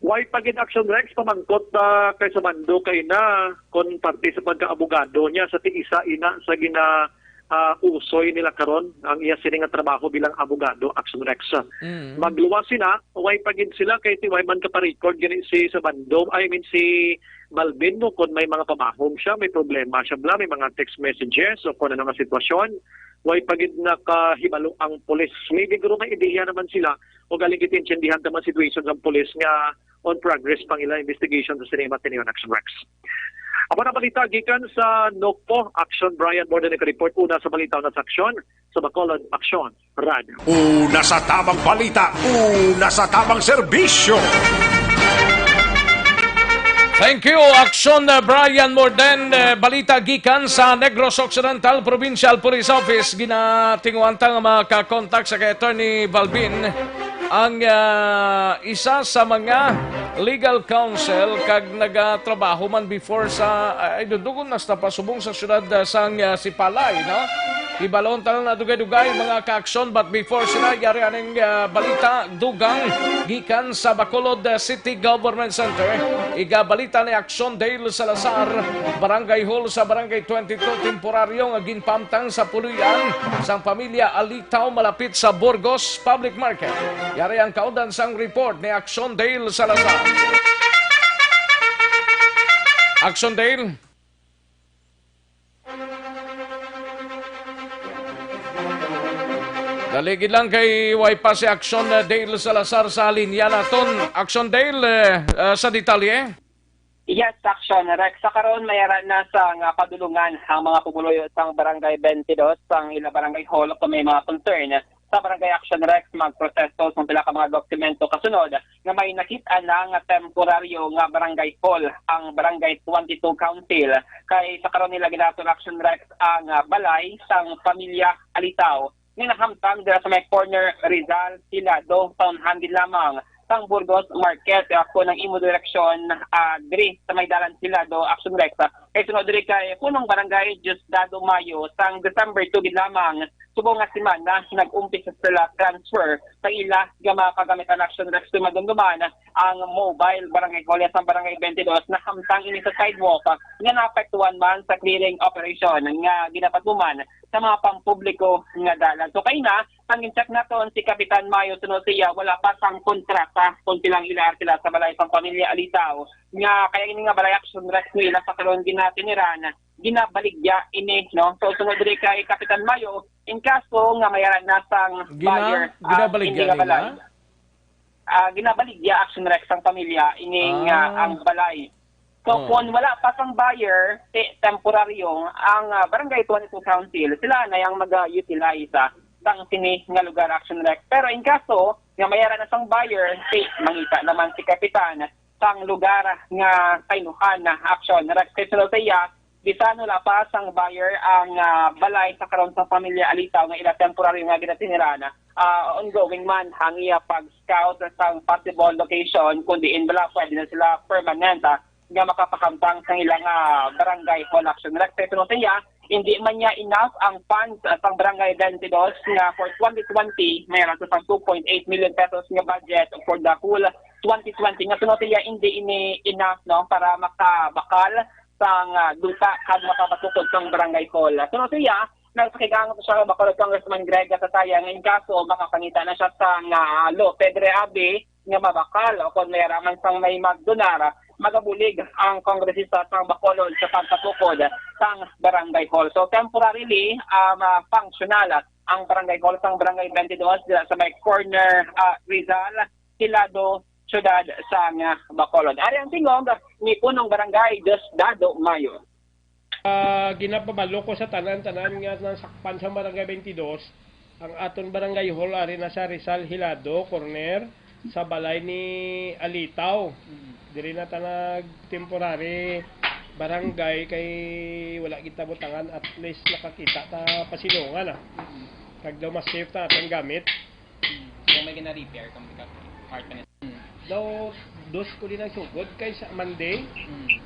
S12: Why pagin Action Rex pamangkot kay Sabando kay na kon parte sa pagkaabogado niya sa ti isa ina sa gina usoy nila karon ang iya sini nga trabaho bilang abogado Action Rex. Magluwas sila, way pagin sila kay ti way man ka pa-record gani si Sabando, si Balvin mo kung may mga pamahom siya, may problema siya bla, may mga text messages o kung ano nga sitwasyon. Way pagid nakahibalo ang pulis. May siguro may ideya naman sila o galing itintindihan naman situation ng pulis nga on progress pang ilang investigation sa sinema tiniyon Action Rex. Ako na balita gikan sa NOCPO Action Brian Borden report una sa balita na sa aksyon sa Bacolod Action Radio.
S6: Una sa tamang balita, una sa tamang serbisyo.
S4: Thank you, Action Brian Morden. Balita gikan sa Negros Occidental Provincial Police Office. Ginatinguantang makakontak sa kay Attorney Balvin ang isa sa mga legal counsel kag nagatrabaho man before sa dudugon na sa pasubong sa syudad sang Sipalay, no? Ibalon talang na dugay-dugay mga ka-aksyon but before sila yari aning balita dugang gikan sa Bacolod City Government Center. Igabalita ni Action Dale Salazar, Barangay Hall sa Barangay 22 temporaryo nga ginpamtang sa puluyan sang pamilya Alitaw malapit sa Burgos Public Market. Yari ang kaudan sang report ni Action Dale Salazar. Action Dale. Daligid lang kay Waipa si Action Dale Salazar sa linya naton. Action Dale sa detalye.
S14: Yes, Action Rex. Sa karon mayara na sa padulungan ang mga pumuloy sa Barangay 22 sang ila Barangay Hall kung may mga concern sa Barangay Action Rex magproseso sa pila ka mga dokumento kasunod nga may nakita na nga temporaryo nga Barangay Hall ang Barangay 22 Council kay sa karon nila ginaton Action Rex ang balay sang pamilya Alitaw nga nakamtang dira sa may corner Rizal Silado town handle lamang sang Burgos Market ako ng imo direksyon diri sa may dalan Silado Action Rex kay sunod diri kay punong barangay Diosdado Mayo sang December 2 gid lamang subong nga semana nag-umpisa sila transfer sa ila nga mga kagamitan Action Rex dumadumduman ang mobile barangay Colya sa Barangay 22 na hamtang ini sa sidewalk nga naapektuhan man sa clearing operation nga ginapatuman sa mga pampubliko nga dalan. So kay na ang in-check naton si Kapitan Mayo sunod siya wala pa sang kontrata kung silang ilar sila sa balay sang pamilya Alitaw nga kaya ini nga balay Action Rex nila sa karon ginatiniran ginabaligya ini no. So sunod diri kay Kapitan Mayo in kaso nga mayara na sang buyer
S4: ginabaligya nila
S14: ginabaligya Action Rex ang pamilya ining ang balay. So kung wala pa sang buyer temporaryo ang Barangay 22 Council sila na yang mag-utilize sang sini nga lugar Action Rex. Pero in kaso nga mayara na sang buyer mangita naman si Kapitan sang lugar nga kainuhan na Action Rex. Kaya sunod siya bisano la pa sang buyer ang balay sa karon sa pamilya Alitaw nga ila temporary nga ginatinirana ongoing man ang iya pag-scout sa possible location kundi in bala pwede na sila permanent nga makapakamtang sa ilang barangay hall Action Rex. Pero niya hindi man niya enough ang funds sang Barangay 22 nga for 2020 mayroon sa 2.8 million pesos nga budget for the whole 2020 nga sunod niya hindi ini enough no para makabakal sang duta kad mapapatukod sang barangay hall. So siya nagsakigang siya Bacolod Congressman Greg Sataya ngayong kaso makapangita na siya sang Lo Pedre Abe nga mabakal o kung may raman sang may magdonar magabulig ang kongresista sang Bacolod sa pagpatukod sang barangay hall. So temporarily functional ang barangay hall sang barangay 22 sa may corner Rizal, Hilado, Syudad sang Bacolod. Ari ang tingog ni punong barangay Diosdado Mayo.
S15: Ginapabalo ko sa tanan-tanan nga ng sakpan sa barangay 22 ang aton barangay hall ari na sa Rizal, Hilado, corner sa balay ni Alitaw. Diri na tanag temporary barangay kay wala kita butangan at least nakakita ta pasilungan kag daw mas safe ta atong gamit.
S16: Kung may gina-repair kung part pa nito.
S15: Daw dos ko din ang sugod kay sa Monday.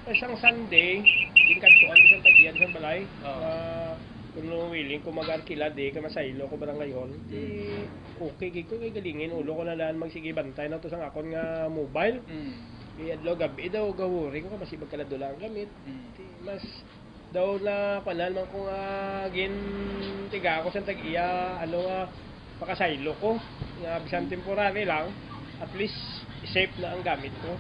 S15: Isang Sunday, din kadtuan ko sa tagian sa balay. Kung willing ko mag-arkila di ka masaylo ko barangay hall. Okay gid ko kay galingin ulo ko na daan magsige bantay na to sang akon nga mobile. Adlaw gabi daw gawuri ko kasi magkaladula ang gamit. Mas daw na panan man ko nga gin tiga ako sa tag-iya pakasaylo ko nga bisan temporary lang at least safe na ang gamit ko.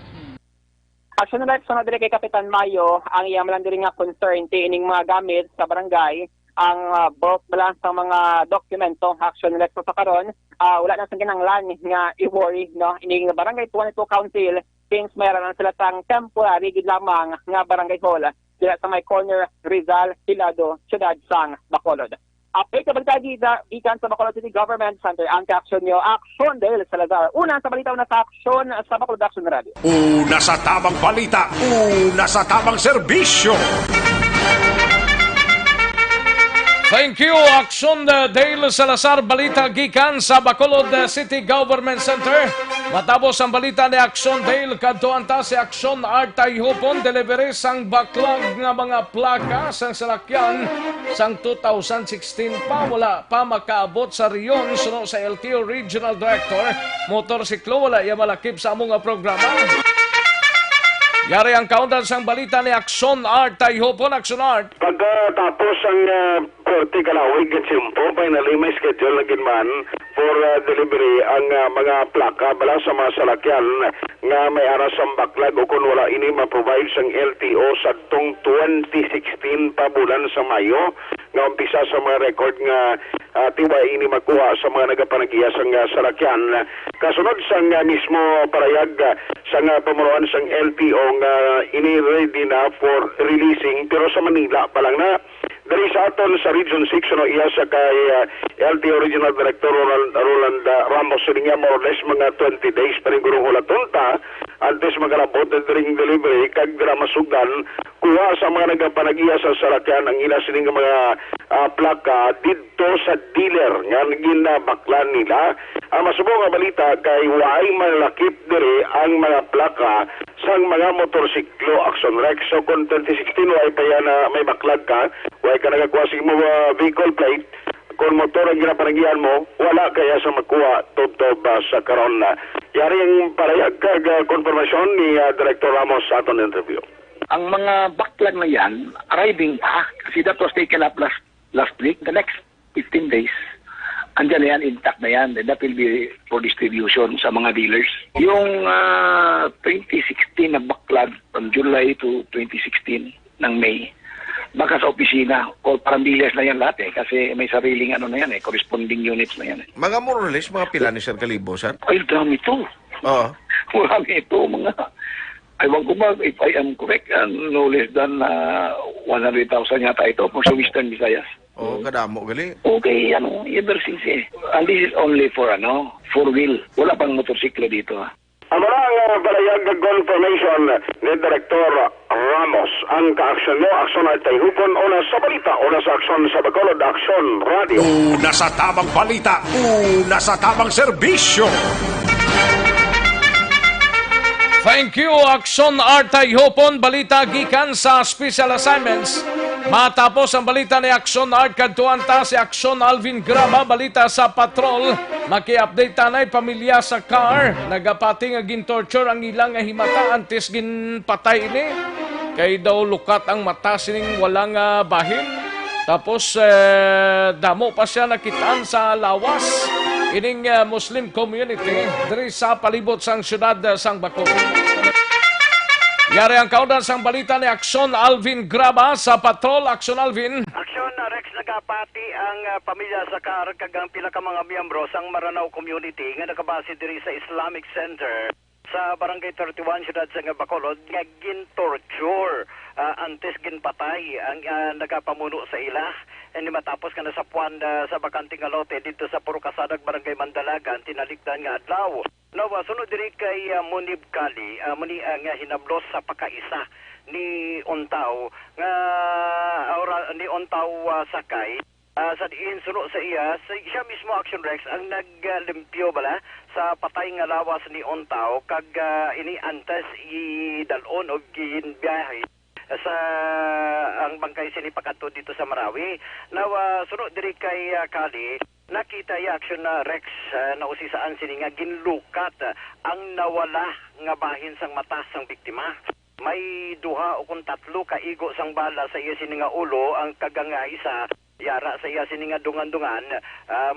S14: Action na sa dire kay Kapitan Mayo ang iyang malandiri nga concern tiining mga gamit sa barangay ang bulk balance ng mga dokumento action na sa karon wala na sa kinahanglan nga i-worry no ining barangay 22 council since mayroon na sila sang temporary gid lamang nga barangay hall dila sa may corner Rizal, Hilado, Syudad sang Bacolod. Update sa balita gikan sa Bacolod City Government Center ang ka-action nyo Action Dale Salazar. Una sa balita na sa action sa Bacolod Action Radio.
S6: Una sa tamang balita, una sa tamang serbisyo.
S4: Thank you, Action Dale Salazar. Balita gikan sa Bacolod City Government Center. Matapos ang balita ni Action Dale, kadtuan ta si Action Artay Hupon, delivery sang backlog nga mga plaka sang salakyan sang 2016 pa wala pa makaabot sa riyon suno sa LTO Regional Director Motorsiklo wala iya malakip sa among programa. Yari ang countdown sang balita ni Action Art tayo po, Action Art.
S11: Pagkatapos ang korte kalawig at simpo, finally may schedule na ginman for delivery ang mga plaka bala sa mga salakyan nga may aras ang backlog o kung wala ini ma-provide sang LTO sa tong 2016 pa bulan sa Mayo nga umpisa sa mga record nga tiwai ini makuha sa mga nagapanagiya sang salakyan. Kasunod sang mismo parayag sang pamuruan sang LTO nga ini ready na for releasing pero sa Manila pa lang na. Dari sa aton sa Region 6 no iya sa kay LTO Regional Director Roland Ramos sininga more or less mga 20 days pa rin gurong hulatunta antes magalabot na during delivery kag dira masugdan kuha sa mga nagapanagiya sa salakyan ang ila sininga mga plaka didto sa dealer nga ginabaklan nila. Ang masubong nga balita kay waay malakip diri ang mga plaka sang mga motorsiklo Action Rex. So kung 2016 waay pa yan may baklag ka, waay ka nagakuha sa mo vehicle plate, kung motor ang ginapanagihan mo, wala kaya sa magkuha tutob sa karon na. Yari ang parayag kag konfirmasyon ni Director Ramos sa aton interview.
S17: Ang mga backlog na yan, arriving pa, kasi that was taken up last week, the next 15 days, andyan na yan, intact na yan, and that will be for distribution sa mga dealers. Yung 2016 na backlog from July to 2016 ng May, baka sa opisina, o parang dealers na yan lahat kasi may sariling corresponding units na yan.
S6: Mga more or less, mga pila ni Sir Kalibo, sir?
S17: Ay, dami ito.
S6: Oo.
S17: Marami ito, mga... Ewan ko ba, if I am correct, no less than 100,000 yata ito for sa Western Visayas.
S6: Kadamo, gali.
S17: Okay, ever since And this is only for, four-wheel. Wala pang motorsiklo dito,
S11: Ang marang parayag confirmation ni Director Ramos ang ka-action mo, Action at Tayhupon, una sa balita, una sa aksyon sa Bacolod, Action Radio.
S6: Una sa tamang balita, una sa tamang serbisyo.
S4: Thank you, Action Artay Hopon. Balita gikan sa Special Assignments. Matapos ang balita ni Action Art, kadtuan ta si Action Alvin Graba. Balita sa patrol. Maki-update tanay pamilya sa car. Nagapati nga gin-torture ang ilang nga himata antes ginpatay ini. Kay daw lukat ang mata sining walang bahin. Tapos damo pa siya nakitaan sa lawas ining Muslim community diri sa palibot sang syudad sang Bacolod. Yari ang kaudan sang balita ni Aksyon Alvin Graba sa Patrol. Aksyon Alvin.
S10: Aksyon Rex, nagapati ang pamilya sa kagang pila ka mga miyembro sang Maranao community nga nakabase diri sa Islamic Center sa Barangay 31 Syudad sa Bacolod nga gin-torture antes ginpatay ang nagapamuno sa ila. Hindi matapos ka na sa puwan sa bakanting alote dito sa Puro Kasadag, Barangay Mandalagan, tinalikdan nga adlaw. Nawa, sunod diri kay Munib Kali, muni nga hinablos sa pakaisa ni Ontaw nga ni Ontaw Sakay. Sa diin suno sa iya, siya mismo Action Rex ang naglimpyo bala sa patay nga lawas ni Ontaw kag ini antes idalon o ginbiyahe sa ang bangkay sini pakato dito sa Marawi. Nawa sunod diri kay Kali, nakita ya Action Rex na usisaan sini nga ginlukat ang nawala nga bahin sang mata sang biktima. May duha o kung tatlo ka igo sang bala sa iya sini nga ulo, ang kaganga isa yara sa iya sini nga dungan-dungan,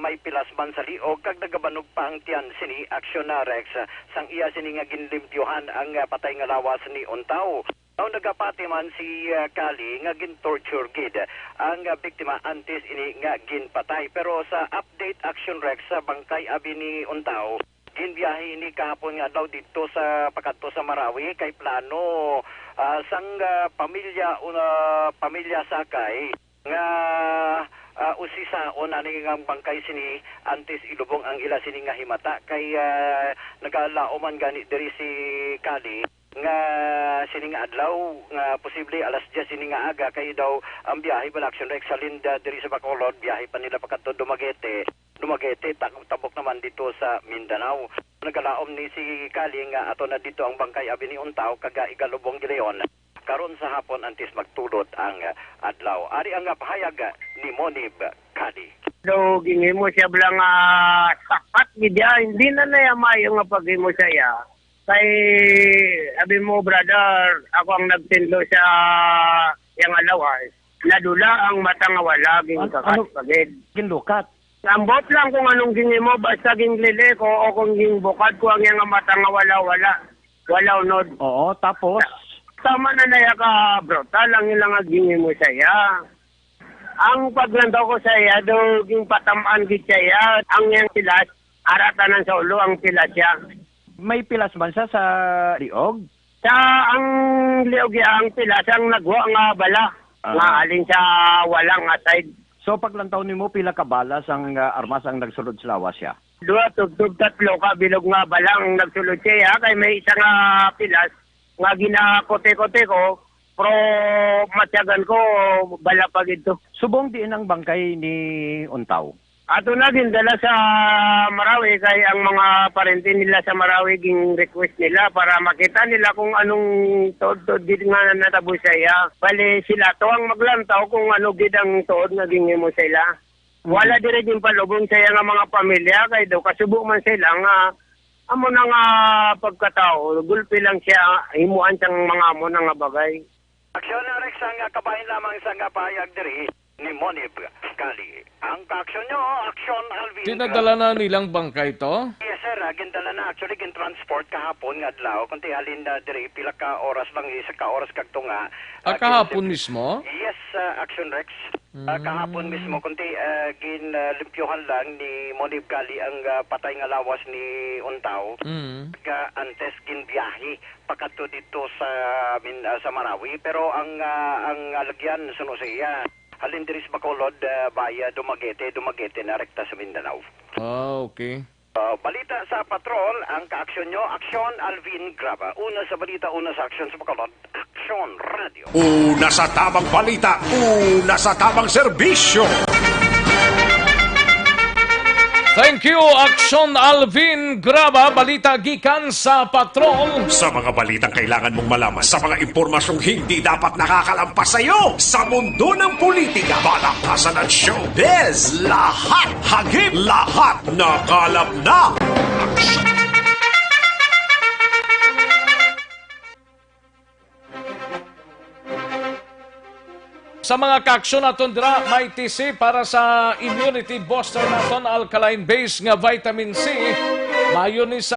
S10: may pilasman sa liog kag nagabanog pa ang tiyan sini Action Rex sang iya sini nga ginlimpyuhan ang patay nga lawas ni Ontaw. Ang nagapati man si Kali nga gin-torture gid ang biktima antes ini nga ginpatay. Pero sa update Action Rex sa bangkay abi ni Ontaw, ginbiyahe ini kahapon nga daw dito sa pakato sa Marawi kay plano sang pamilya Sakay nga usisa o nani nga bangkay sini antes ilubong ang ila sini nga himata kay nagalaoman gani diri si Kali nga sini nga adlaw nga posible alas 10 sini nga aga kay daw ang biyahe bala Action Rex sa Linda diri sa Bacolod, biyahe pa nila pagkadto Dumaguete tabok naman dito sa Mindanao. Nagalaom ni si Kali nga ato na dito ang bangkay abi ni Ontaw kaga igalubong gileon karon sa hapon antes magtulot ang adlaw. Ari ang pahayag ni Monib Kali.
S18: So, gingin mo siya bilang sapat gidya, hindi na nayamayo nga pag-imo siya. Kay, abi mo brother, ako ang nagtindlo sa yung alawas. Nadula ang mata nga wala, gingkakat pagid.
S19: Ginlukat?
S18: Ambot lang kung anong gingin mo, basta ginglili ko o kung gingbukad ko ang yung mata nga wala. Wala unod.
S19: Oo, tapos?
S18: Tama na naya ka, brutal lang ilang gingin mo siya. Ang paglandaw ko sa iya, do ging patamaan gid siya, ang yang pilas, aratanan sa ulo ang pilas siya.
S19: May pilas man siya sa liog?
S18: Sa ang liog ang pilas, ang nagwa nga bala, nga alin sa walang aside.
S19: So paglantaw nimo pila ka balas ang armas ang nagsulod sa lawas siya?
S18: 2, 3, 4 ka bilog nga balang nagsulod siya, kay may isa nga pilas, nga ginakote-kote ko, pero matyagan ko, bala pa gito.
S19: Subong diin ang bangkay ni Ontaw?
S18: Ato na gindala sa Marawi, kay ang mga parente nila sa Marawi ging request nila para makita nila kung anong tuod gid nga natabo siya. Bali sila to ang maglantaw kung ano gid ang tuod nga gingi mo sila. Wala dire din palubong siya nga mga pamilya, kay daw kasubo man sila nga amo na nga pagkatao, gulpi lang siya, himuan siyang mga amo na nga bagay.
S10: Aksyon na Rex ang kabahin lamang sa nga pahayag diri ni Monib Kali. Ang ka-aksyon nyo, Aksyon Alvin.
S4: Dinadala na nilang bangkay to?
S10: Yes sir, gindala na actually gin-transport kahapon nga adlaw kunti halin na diri pila ka oras lang, isa ka oras kag tunga.
S4: Kahapon mismo?
S10: Yes, Action Rex. Kahapon mismo kunti ginlimpyuhan lang ni Monib Kali ang patay nga lawas ni Ontaw. Antes ginbiyahe pakato dito sa Marawi, pero ang lagyan suno sa iya halin diri sa Bacolod via Dumaguete na rekta sa Mindanao.
S4: Okay.
S10: Balita sa Patrol, ang ka-aksyon nyo, Aksyon Alvin Graba. Una sa balita, una sa aksyon sa Bacolod, Aksyon Radio.
S6: Una sa tamang balita, una sa tamang serbisyo.
S4: Thank you, Aksyon Alvin Graba. Balita gikan sa Patrol.
S6: Sa mga balitang kailangan mong malaman, sa mga impormasyong hindi dapat nakakalampas sa iyo, sa mundo ng politika, balakasan at showbiz, lahat, hagip, lahat, nakalap na.
S4: Sa mga kaaksyon naton dira, may TC para sa immunity booster naton alkaline base nga vitamin C. Mayo ni sa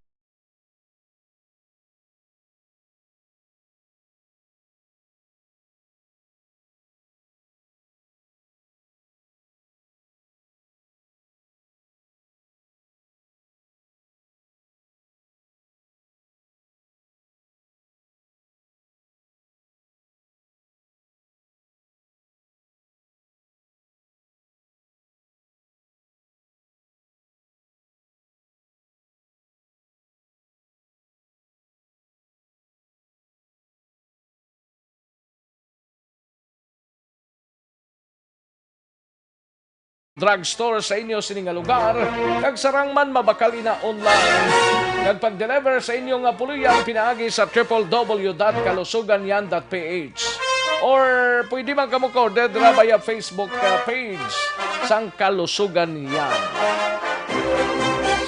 S4: drugstore sa inyo sining nga lugar, kag sarang man mabakali na online. Kag pag-deliver sa inyong nga puluyan pinaagi sa www.kalusuganyan.ph or pwede man kamo ka-order via Facebook page sang Kalusugan Yan.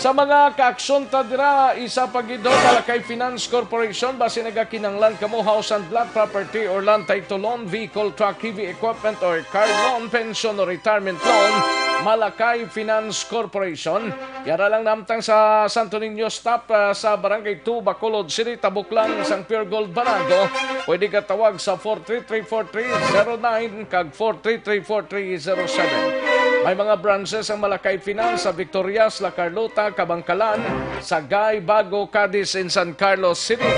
S4: Sa mga kaaksyon ta dira, isa pagido Malakay Finance Corporation base nagakinanglan kamo house and lot property or land title loan, vehicle, truck, heavy equipment or car loan, pension or retirement loan. Malakay Finance Corporation. Yara lang namtang sa Santo Niño stop sa Barangay 2, Bacolod City, Tabuklang, Sang Pure Gold, Banago. Pwede ka tawag sa 433-4309 kag 433-4307. May mga branches ang Malakay Finance sa Victorias, La Carlota, Kabangkalan, Sagay, Bago, Cadiz, and San Carlos City.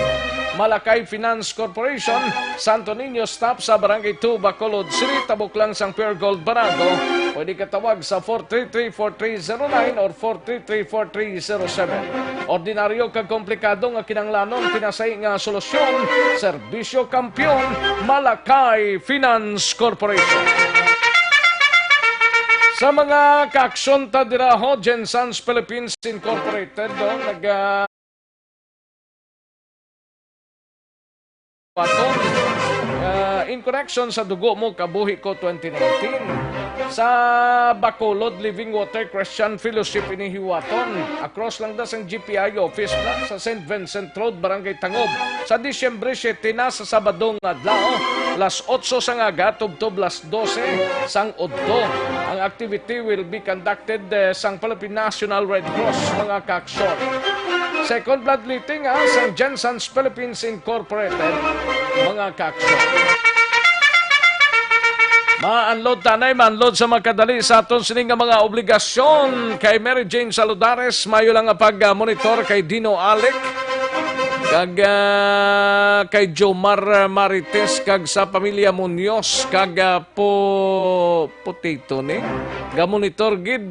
S4: Malakay Finance Corporation, Santo Niño stop sa Barangay 2, Bacolod City, Tabuklang, Sang Pure Gold, Banago. Pwede ka tawag sa 433-4309 or 433-4307. Ordinaryo kag komplikado nga kinanglanon, pinasay nga solusyon, serbisyo kampiyon, Malakay Finance Corporation. Sa mga kaaksyon ta dira ho, Gensans Philippines Incorporated in connection sa dugo mo kabuhi ko 2019 sa Bacolod Living Water Christian Fellowship inihiwaton across lang das ang GPI office na sa St. Vincent Road, Barangay Tangob sa Disyembre 7 na sa Sabadong adlaw las 8 sang aga tubtob las 12 sang udto. Ang activity will be conducted sang Philippine National Red Cross mga kaaksyon. Second bloodletting sang Gensans Philippines Incorporated mga kaaksyon. Ma-unload tanay, ma-unload sa magkadali sa aton sining nga mga obligasyon kay Mary Jane Saludares, mayo lang nga pag-monitor kay Dino Alec, kag kay Jomar Marites, kag sa pamilya Munoz, kag Potato ni. Ga-monitor gid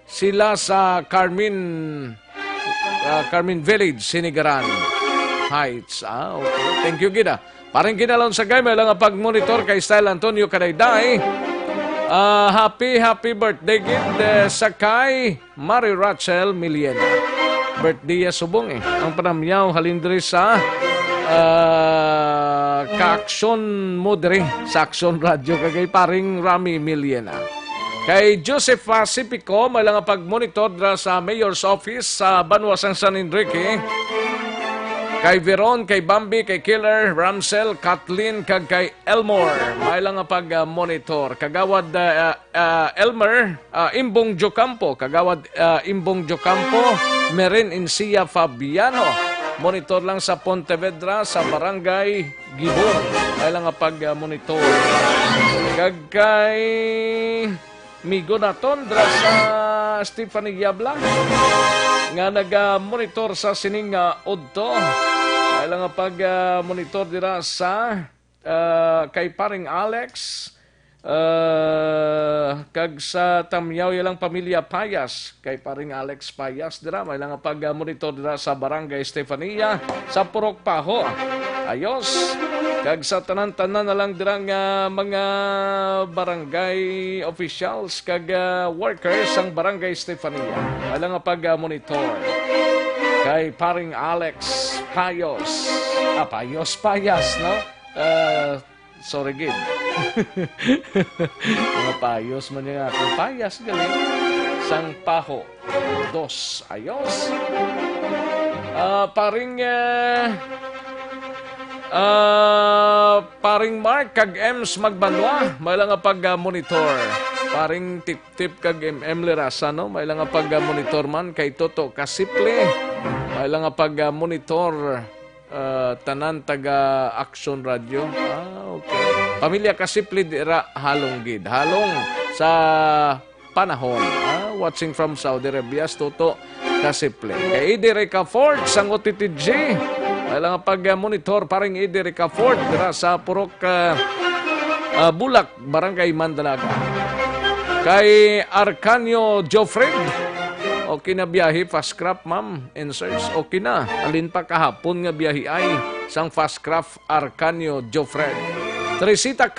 S4: sila sa Carmen Village, Sinigaran Heights. Okay. Thank you gid. Parang kinalon sa game, lang ang pag-monitor kay Style Antonio Kadayday. Happy birthday gid sa kay Mary Rachel Miliena. Birthday subong Ang panamyaw halindri sa kaaksyon mo diri sa Aksyon Radio kagay paring Rami Miliena. Kay Joseph Pacifico, may lang ang pag-monitor sa Mayor's Office sa Banwasang San Enrique. Kay Veron, kay Bambi, kay Killer, Ramsel, Kathleen, kag kay Elmore. May lang nga pag-monitor. Kagawad Elmer, Imbong Jocampo. Kagawad Imbong Jocampo, Merin Insia Fabiano. Monitor lang sa Pontevedra, sa Barangay Gibon. May lang nga pag-monitor. Kag kay Migo naton dra sa Stephanie Yabla nga nag-monitor sa sining udto. Kailang nga pag-monitor dira sa kay paring Alex kag sa Tamyaw yalang pamilya Payas kay paring Alex Payas dira may lang nga pag-monitor dira sa Barangay Estefania sa Purok Paho. Ayos. Kag sa tanan-tanan na lang dirang mga barangay officials kag workers ang Barangay Estefania. Alang nga pag-monitor kay paring Alex Payos. Payas, no? Sorry, gid. Mga Payos man yung aking Payas, galing. Sang Paho. 2. Ayos. Paring Paring Mark kag Ems magbanwa, may lang nga pag-monitor. Paring tip-tip kag Lirasa, no? May lang nga pag-monitor man kay Toto Kasiple. May lang nga pag-monitor tanan taga Action Radio. Okay. Pamilya Kasiple dira halong gid. Halong sa panahon. Watching from Saudi Arabia, Toto Kasiple. Kay Idirica Ford sang OTTG. May lang nga pag-monitor paring Idirica Ford dira sa Purok Bulak, Barangay Mandalaga. Kay Arcanio Jofred, okay na biyahe, fast craft, ma'am, inserts, okay na. Alin pa kahapon nga biyahe ay sang fast craft Arcanio Jofred. Teresita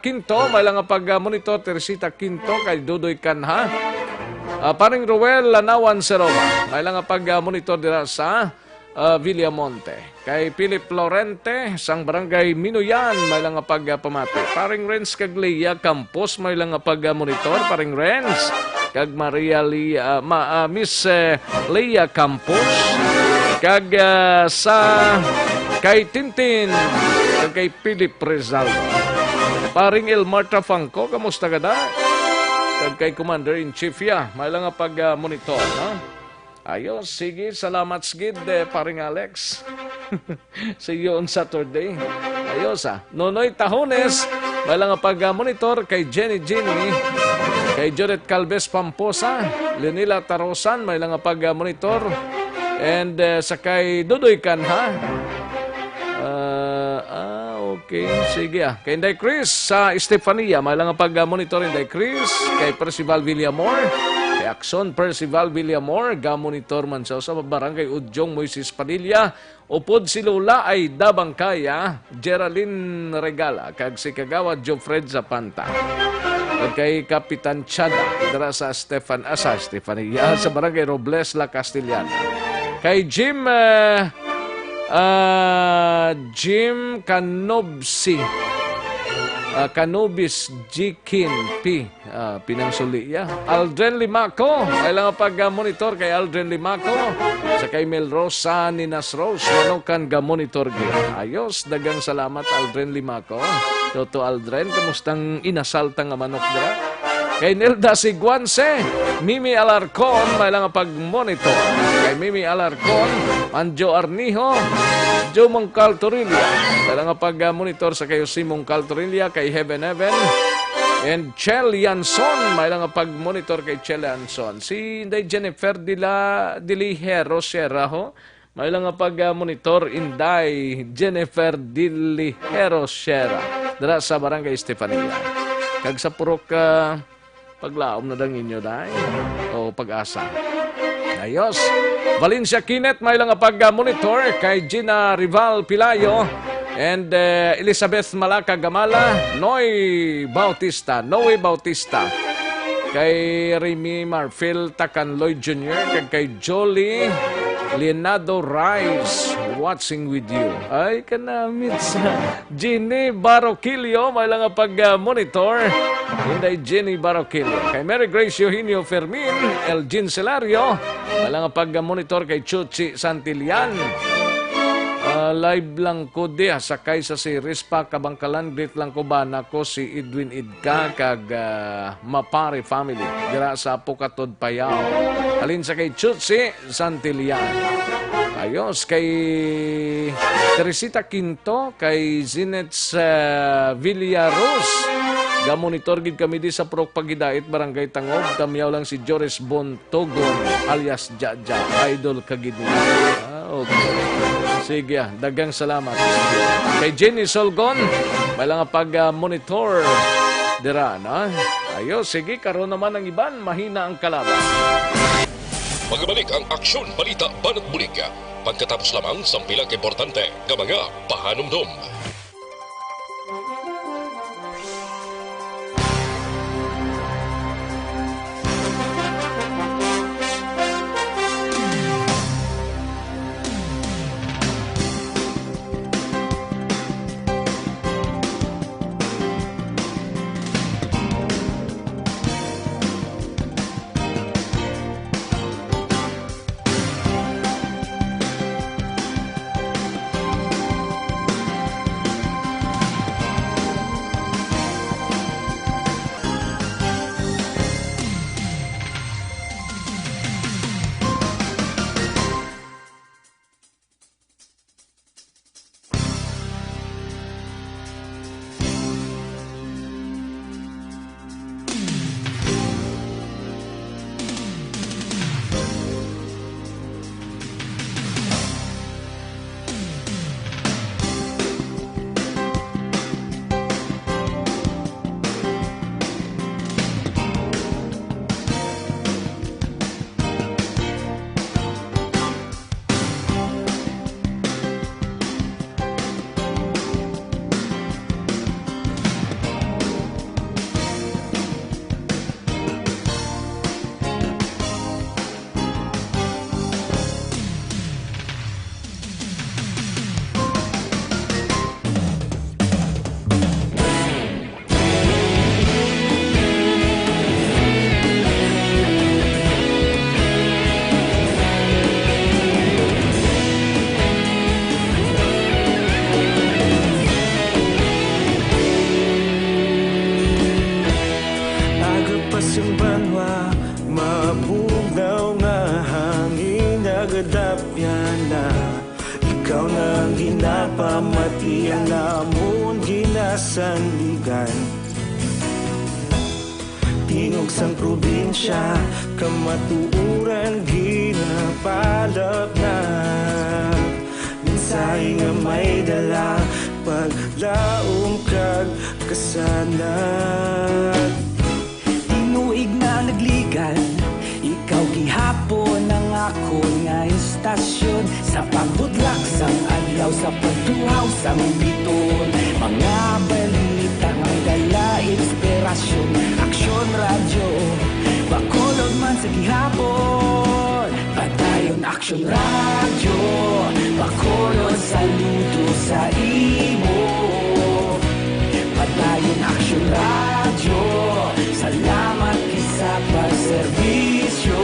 S4: Quinto, may lang nga pag-monitor, Teresita Quinto, kay Dudoy Kanha. Paring Ruel Lanawan Seroma, may lang nga pag-monitor dira sa Villamonte. Kay Philip Lorente, sang Barangay Minuyan, may lang nga pagpamati. Paring Renz kag Leia Campos, may lang nga pagmonitor. Paring Renz kag Maria Miss Leia Campos. Kag kay Tintin, kag kay Philip Rizaldo. Paring Elmar Trafangco, kamusta ka da? Kag kay Commander-in-Chief may lang nga pagmonitor, no? Ayos, sige, salamat sigid, paring Alex. See you on Saturday. Ayos, Nonoy Tahones, may lang nga pag-monitor kay Jenny, kay Judith Calves Pamposa, Lenila Tarosan, may lang nga pag-monitor, and sa kay Dudoy Kanha. Okay, sige. Kay Inday Chris sa Estefania, may lang nga pag-monitor Inday Chris, kay Percival Villamor, kay Axon Percival Villamor, ga-monitor man sa Barangay Udyong Moises Padilla. Upod si Lola ay Dabangkaya, Geraldine Regala, kag si Kagawad Jofred Zapanta. Kag kay Kapitan Chada, dara sa Stefania, sa Barangay Robles, La Castellana. Kay Jim Canobsi, Canobis Jikin P. Pinangsuliya. Aldren Limaco. Ay lang pag-monitor kay Aldren Limaco. Sa kay Melrosa Ninas Rose. Manukan ga-monitor gid. Ayos. Dagang salamat Aldren Limaco. Toto Aldren, kamustang inasalta nga manok dira? Kay Nilda Siguanse, Mimi Alarcon, may lang pag-monitor. Kay Mimi Alarcon, Anjo Arnijo, Joe Mongcal Torilla. May lang pag-monitor sa kayo si Mongcal Torilla, kay Heaven, and Chel Yanson, may lang pag-monitor kay Chel Yanson. Si Inday Jennifer Dilihero Sierra, may lang pag-monitor Inday Jennifer Dilihero Sierra. Dara sa Barangay Estefania. Kag sa Purok paglaom na dang inyo dahil o pag-asa. Ayos. Valencia Kinet, may lang pag-monitor kay Gina Rival Pilayo and Elizabeth Malaka Gamala, Noe Bautista, kay Remy Marfil Tacanloy Jr., kay Jolie Leonardo Rice, watching with you. Ay, kanamit sa Jenny Baroquillo, may lang pag-monitor. Hinday Jenny Baroquillo. Kay Mary Grace Eugenio Fermin, Elgin Celario, may lang pag-monitor kay Chuchi Santilian. Live lang ko sakay sa series pa kabangkalan, greet lang ko ba nako si Edwin Idka kag Mapare family dira sa Pukatod Payao. Alin sa kay Chutsi Santilian. Ayos kay Teresita Quinto, kay Zinets Villaros. Ga-monitor gid kami di sa Purok Pagidait, Barangay Tangog. Tamyaw lang si Joris Bontogon alias Jaja, idol kagid niya. Okay. Sige, dagang salamat. Kay Jenny Solgon, may lang pag-monitor dira, na? Ayos, sige, karon naman ang iban, mahina ang kalaban.
S3: Magbalik ang Aksyon Balita Banat Bulig. Pagkatapos lamang sa pilang importante ng mga pahanumdum.
S20: sanligan. Tinog sang probinsya, kamatuuran ginapalap na. Minsay nga may dala, paglaom kag kasanat.
S8: Tinuig na nagligan, ikaw gihapon ang ako nga istasyon. Sa pagbudlak sang adlaw, sa pagtuhaw sang biton. Mga balita nga dala inspirasyon. Aksyon radyo, bakolod man sa gihapon. Padayon aksyon radyo, bakolod saludo sa imo. Padayon aksyon radyo, salamat sa pagserbisyo.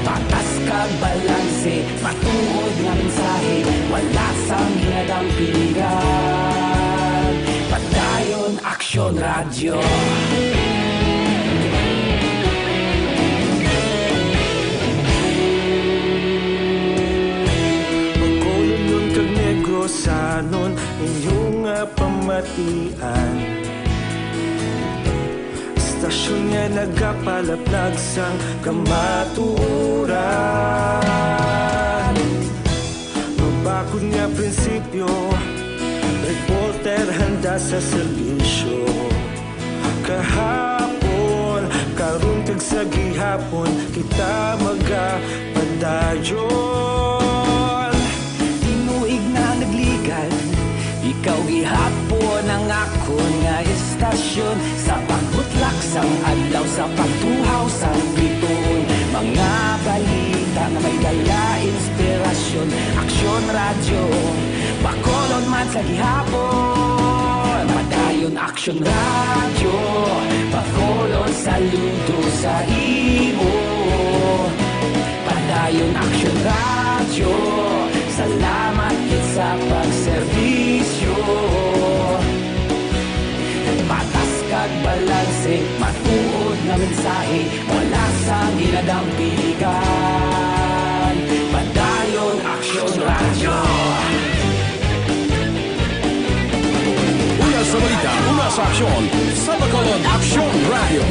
S8: Patas kag balanse, matuod nga mensahe, wala sang ginadampiligan. Padayon aksyon radyo.
S20: Magkolon kag negosanon, inyong pamatian. Stasyon nga nagapalaplag sang kamatuuran. Mabakod nga prinsipyo, reporter handa sa serbisyo. Kahapon, karong kag sa gihapon, kita magapadayon.
S8: Tinuig na nagligan, ikaw gihapon ang ako nga istasyon. Sa pagbutlak sang adlaw, sa pagtuhaw sang biton. Mga balita nga may dala inspirasyon. Aksyon radyo, bakolod man sa gihapon. Padayon aksyon radyo, bakolod saludo sa imo. Padayon aksyon radyo, salamat sa pagserbisyo. Patas kag balanse, matuod na mensahe, wala sang ginadampiligan. Padayon aksyon radyo.
S1: Una sa balita, una sa aksyon, sa Bacolod Aksyon Radio.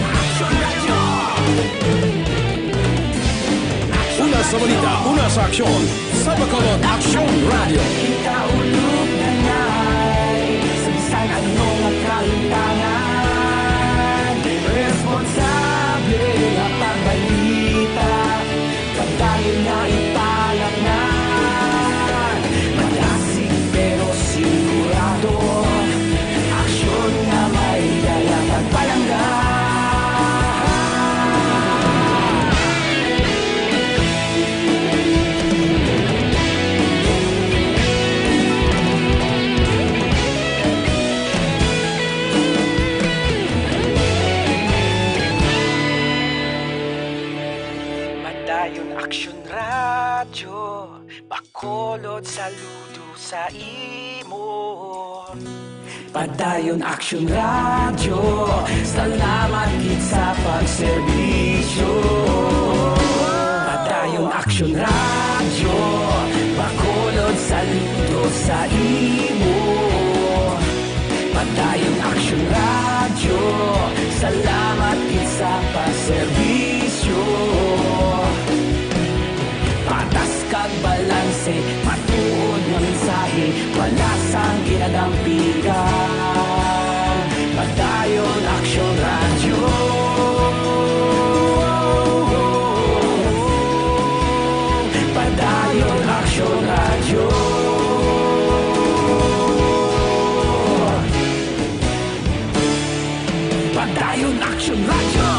S1: Una sa balita, una sa aksyon, sa Bacolod Aksyon Radio.
S8: Kita ulog na ngay, sa bisan anong kalintangan. Responsable na pagbalita, pagdayon na italak na. Malasig pero sigurado, aksyon na may dala pagpalanggan. Padayon aksyon radyo, bakolod saludo sa imo. Padayon aksyon radyo, salamat gid sa pagserbisyo. Padayon aksyon radyo, bakolod saludo sa imo. Padayon aksyon radyo, salamat gid sa pagserbisyo. Patas kag balanse, matuod nga mensahe, wala sang ginadampigan. Padayon aksyon radyo. Padayon aksyon radyo. Padayon aksyon radyo.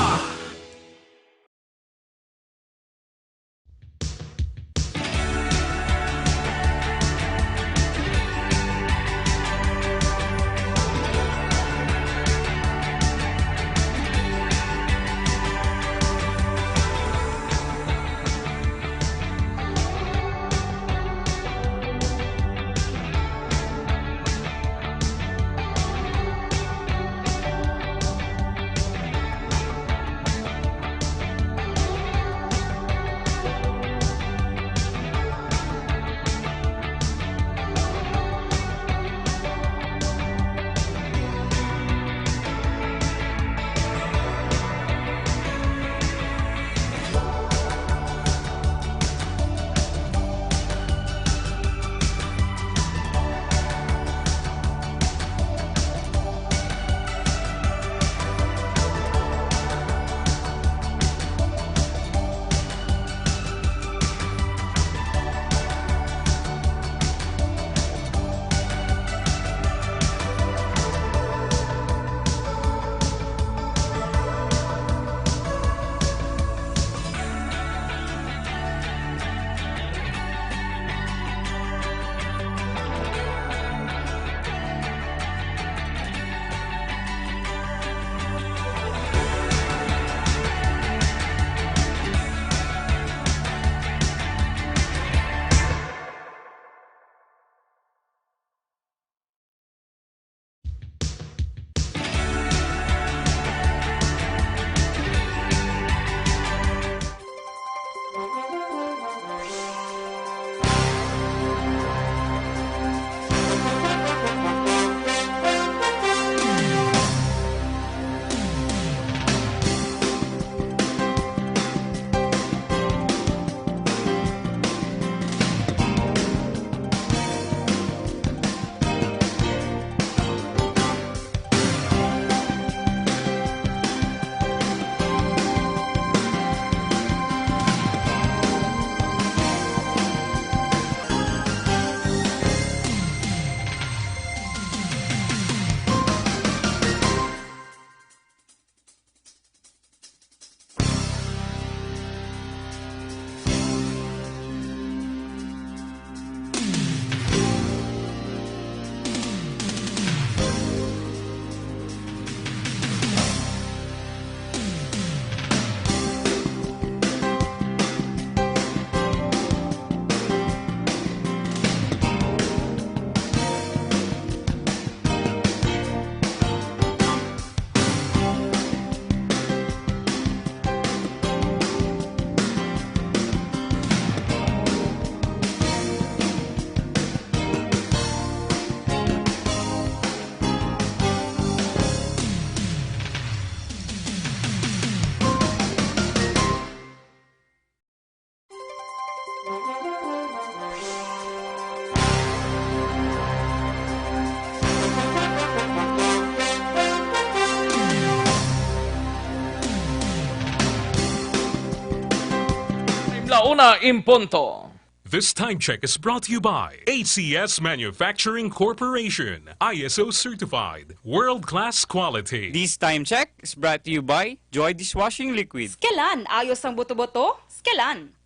S4: 1 in punto.
S5: This time check is brought to you by ACS Manufacturing Corporation, ISO certified, world-class quality.
S21: This time check is brought to you by Joy Dishwashing Liquid.
S9: Skelan, ayos ang buto-buto? Skelan.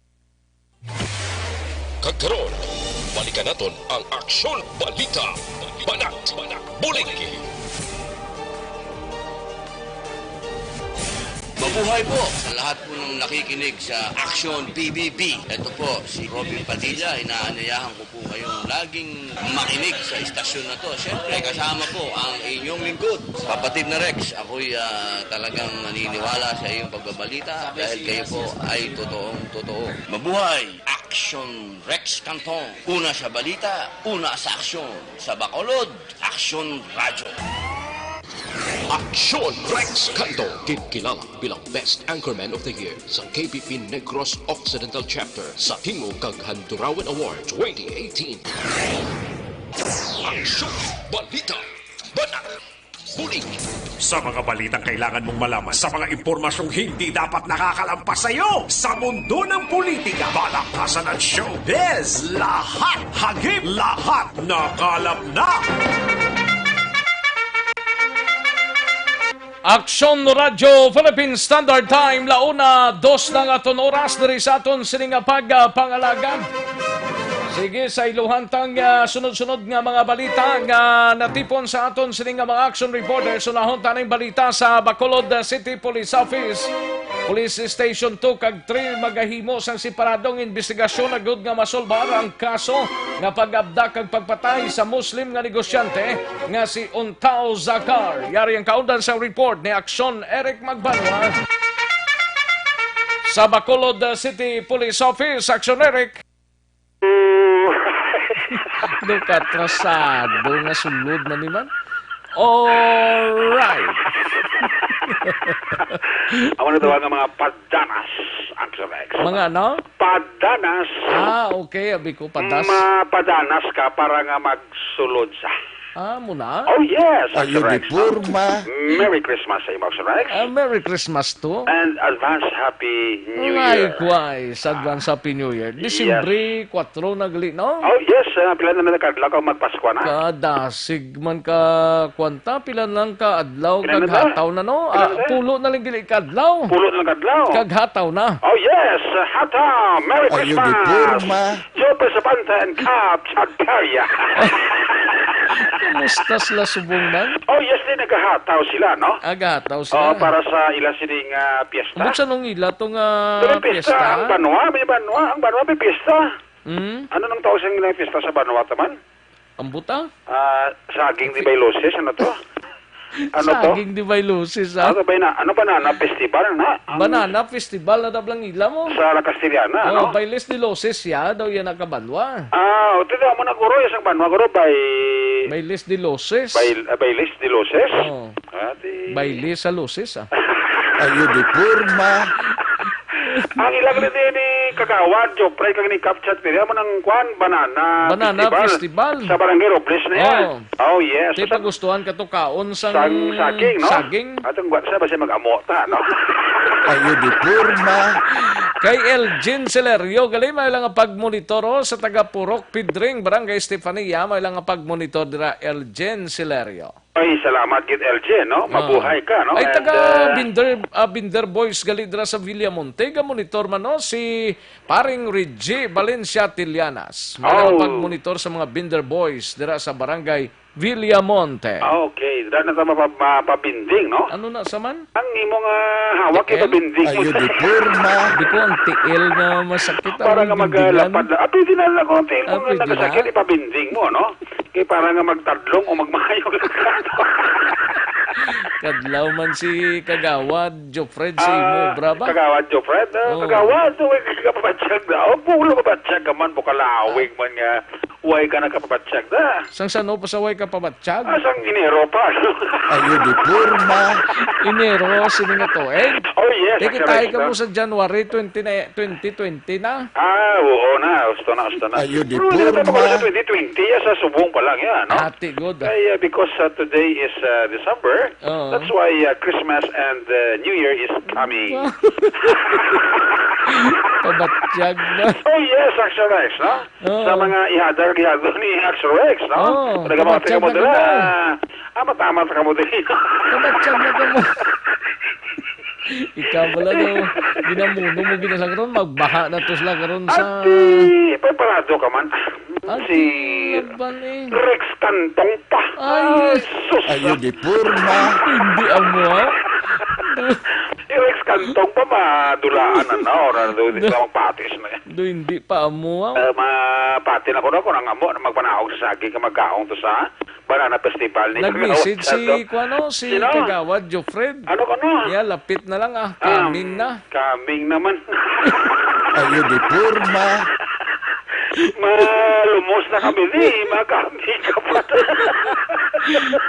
S3: Kagkaroon, balikan naton ang Aksyon Balita. Banat, bulig.
S7: Mabuhay po sa lahat po ng nakikinig sa Action PBB. Ito po, si Robin Padilla. Inaanyayahan ko po kayong laging makinig sa istasyon na to. Siyempre, kasama po ang inyong lingkod. Kapatid na Rex, ako'y talagang naniniwala sa iyong pagbabalita dahil kayo po ay totoong-totoo. Mabuhay! Action Rex Canton. Una sa balita, una sa aksyon. Sa Bacolod, Action Radyo.
S3: Aksyon Rex Canto, kilala bilang Best Anchorman of the Year sa KBP Negros Occidental Chapter sa Tingog kag Handurawan Award 2018. Aksyon Balita. Banat. Bulig.
S6: Sa mga balitang kailangan mong malaman, sa mga impormasyong hindi dapat nakakalampas sa iyo, sa mundo ng politika, balakasan at showbiz, lahat hagip, lahat nakalap na.
S4: Aksyon Radyo Philippine Standard Time launa 2 ng aton oras diri sa aton sining pangalaga. Sige sa iluhantang sunod-sunod nga mga balita nga natipon sa aton sining mga action reporters. Unahon taning balita sa Bacolod City Police Office. Police Station 2 kag 3 magahimo sang separadong investigasyon agud nga masolbar ang kaso nga pag-abdak kag pagpatay sa Muslim nga negosyante nga si Untao Zakar. Yari ang kaundan sa report ni Aksyon Eric Magbanwa. Sa Bacolod City Police Office, Aksyon Eric. Doon ka trasado nga sulod man naman. Alright.
S22: Ako na tawag ng mga padanas, Action Rex.
S4: Mga ano?
S22: Padanas.
S4: Okay. Abi ko, padas.
S22: Mapadanas ka para nga magsulod sa.
S4: Muna?
S22: Oh, yes, Action Rex.
S23: Ayun,
S22: Merry Christmas sa iyo, Action Rex.
S4: Merry Christmas to.
S22: And advance Happy New Year.
S4: Likewise, advance Happy New Year. Disyembre 4 na gali, no?
S22: Oh, yes. Pila na nakadlaw ka magpasko na.
S4: Kadasig man ka kwanta, pila lang ka adlaw, kaghataw na, no? Pulo na lang gali kadlaw.
S22: Pulo na lang kadlaw.
S4: Kaghataw na.
S22: Oh, yes. Hataw. Merry Christmas. Jope sa Panta and Cap Chagkarya.
S4: Kumusta sila subong na?
S22: Oh, yes, din nagahataw sila, no?
S4: Agahataw sila.
S22: Para sa ila sining piyesta.
S4: Umot sa nung ila itong
S22: piyesta? Ang Banwa, may piyesta. Ano nang tawag siyang ilang piyesta sa Banwa, taman?
S4: Ang buta?
S22: Saging di Bailusis, ano to?
S4: Saging di Bailusis, ha?
S22: Ano ba na? Festival, na?
S4: Banana Festival na dablang ila mo.
S22: Sa La Castellana, no?
S4: Bailes di Loses, ya. Daw yan nakabanwa.
S22: Ito daw mo na guro, yung Banwa, guro,
S4: Bailes di Loses.
S22: Bailes di Loses?
S4: Oo. Bailes sa Loses, ha?
S23: Ayun, di Purma.
S22: Ang ilang rin ni Kagawad, Jopray, kag ni Kapchat, pero mo ng Banana
S4: Festival.
S22: Sa Barangay Robles na yan. Oh, yes.
S4: Di pagustuhan ka to kaon sang
S22: saging, no?
S4: Saging.
S22: At ang sa ba siya mag-amota, no?
S23: Ayun, di Purma.
S4: Kay Elgin Celerio, gali may lang pagmonitoro sa taga Purok Pidring, Barangay Estefania, may lang pagmonitor dira Elgin Celerio.
S22: Ay, salamat kit LJ, no? Mabuhay ka, no?
S4: Ay, Binder Boys gali dira sa Villamonte, monitor man, no? Si paring Reggie Valencia Tilianas. May lang pagmonitor sa mga Binder Boys dira sa Barangay Villamonte.
S22: Okay, dahil na ito mapabinding, no?
S4: Ano na saman?
S22: Ang imong hawak kay pabinding mo.
S23: Ayun, di Purma.
S4: Di ko ang tiil na masakit.
S22: Para nga maglapad na. Pwede na lang kung tiil mo nga nagasakit, ipabinding mo, no? Kaya para nga magtadlong o magmahayo lang ka.
S4: Kadlaw man si Kagawad Jofred si mo, braba?
S22: Kagawad Jofred? Kagawad, huwag ka papatsag na. O, pulo papatsag ka man, bukalawig man nga. Huwag ka na kapapatsag na.
S4: Sang sano pa sa huwag ka papatsag?
S22: Sang Enero pa.
S23: Ayun, di Purma.
S4: Enero, sino nga to, eh?
S22: Oh, yes.
S4: Teki tayo ka mo sa January 2020 na.
S22: Oo na. Gusto na.
S23: Ayun, di
S22: Purma. Pero hindi na 2020, sa subong pa lang yan, no?
S4: Ati, good.
S22: Because today is December, that's why Christmas and New Year is coming.
S4: Pabatsyag na.
S22: Oh yes, Action Rex, no?
S4: Oo.
S22: Sa mga ihadar ni Action Rex, no?
S4: Oo,
S22: Nagamatay ka mo
S4: pabatsyag na
S22: dala.
S4: ka
S22: Matamat ka mo dala.
S4: Pabatsyag na ka mo. Ikaw pala daw, ginamuno mo ginalang ron, magbaha na to sila karon sa...
S22: Ati, preparado ka man. Si Rex Cantong pa.
S4: Ay,
S22: sus.
S23: Ayo di purma.
S4: Hindi amo, ha?
S22: Si Rex Cantong pa madulaan na, or doon patis na yan.
S4: Do hindi pa amo, ha?
S22: Mapati na ko na kung ang amo na magpanahog sa saging ka magkaong to sa Banana Festival ni
S4: Nag-message si
S22: Sino?
S4: Kagawad Jofred.
S22: Ano ka no?
S4: Yeah, lapit na lang coming na.
S22: Coming naman.
S23: Ayo di purma.
S22: Malumos na kami makaming ka pa.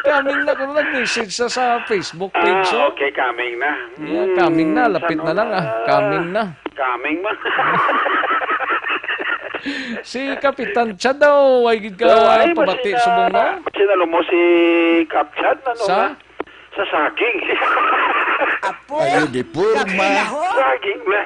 S4: Coming na kung nag-message sa Facebook page.
S22: Okay, coming na.
S4: Yeah, coming na, lapit na lang coming na.
S22: Coming man.
S4: Si Kapitan Chad daw, ay gid ka pabati subong mo.
S22: Sinalo mo si Kapchad na no? Sa saging.
S23: Ayo di purma.
S22: Saging ba?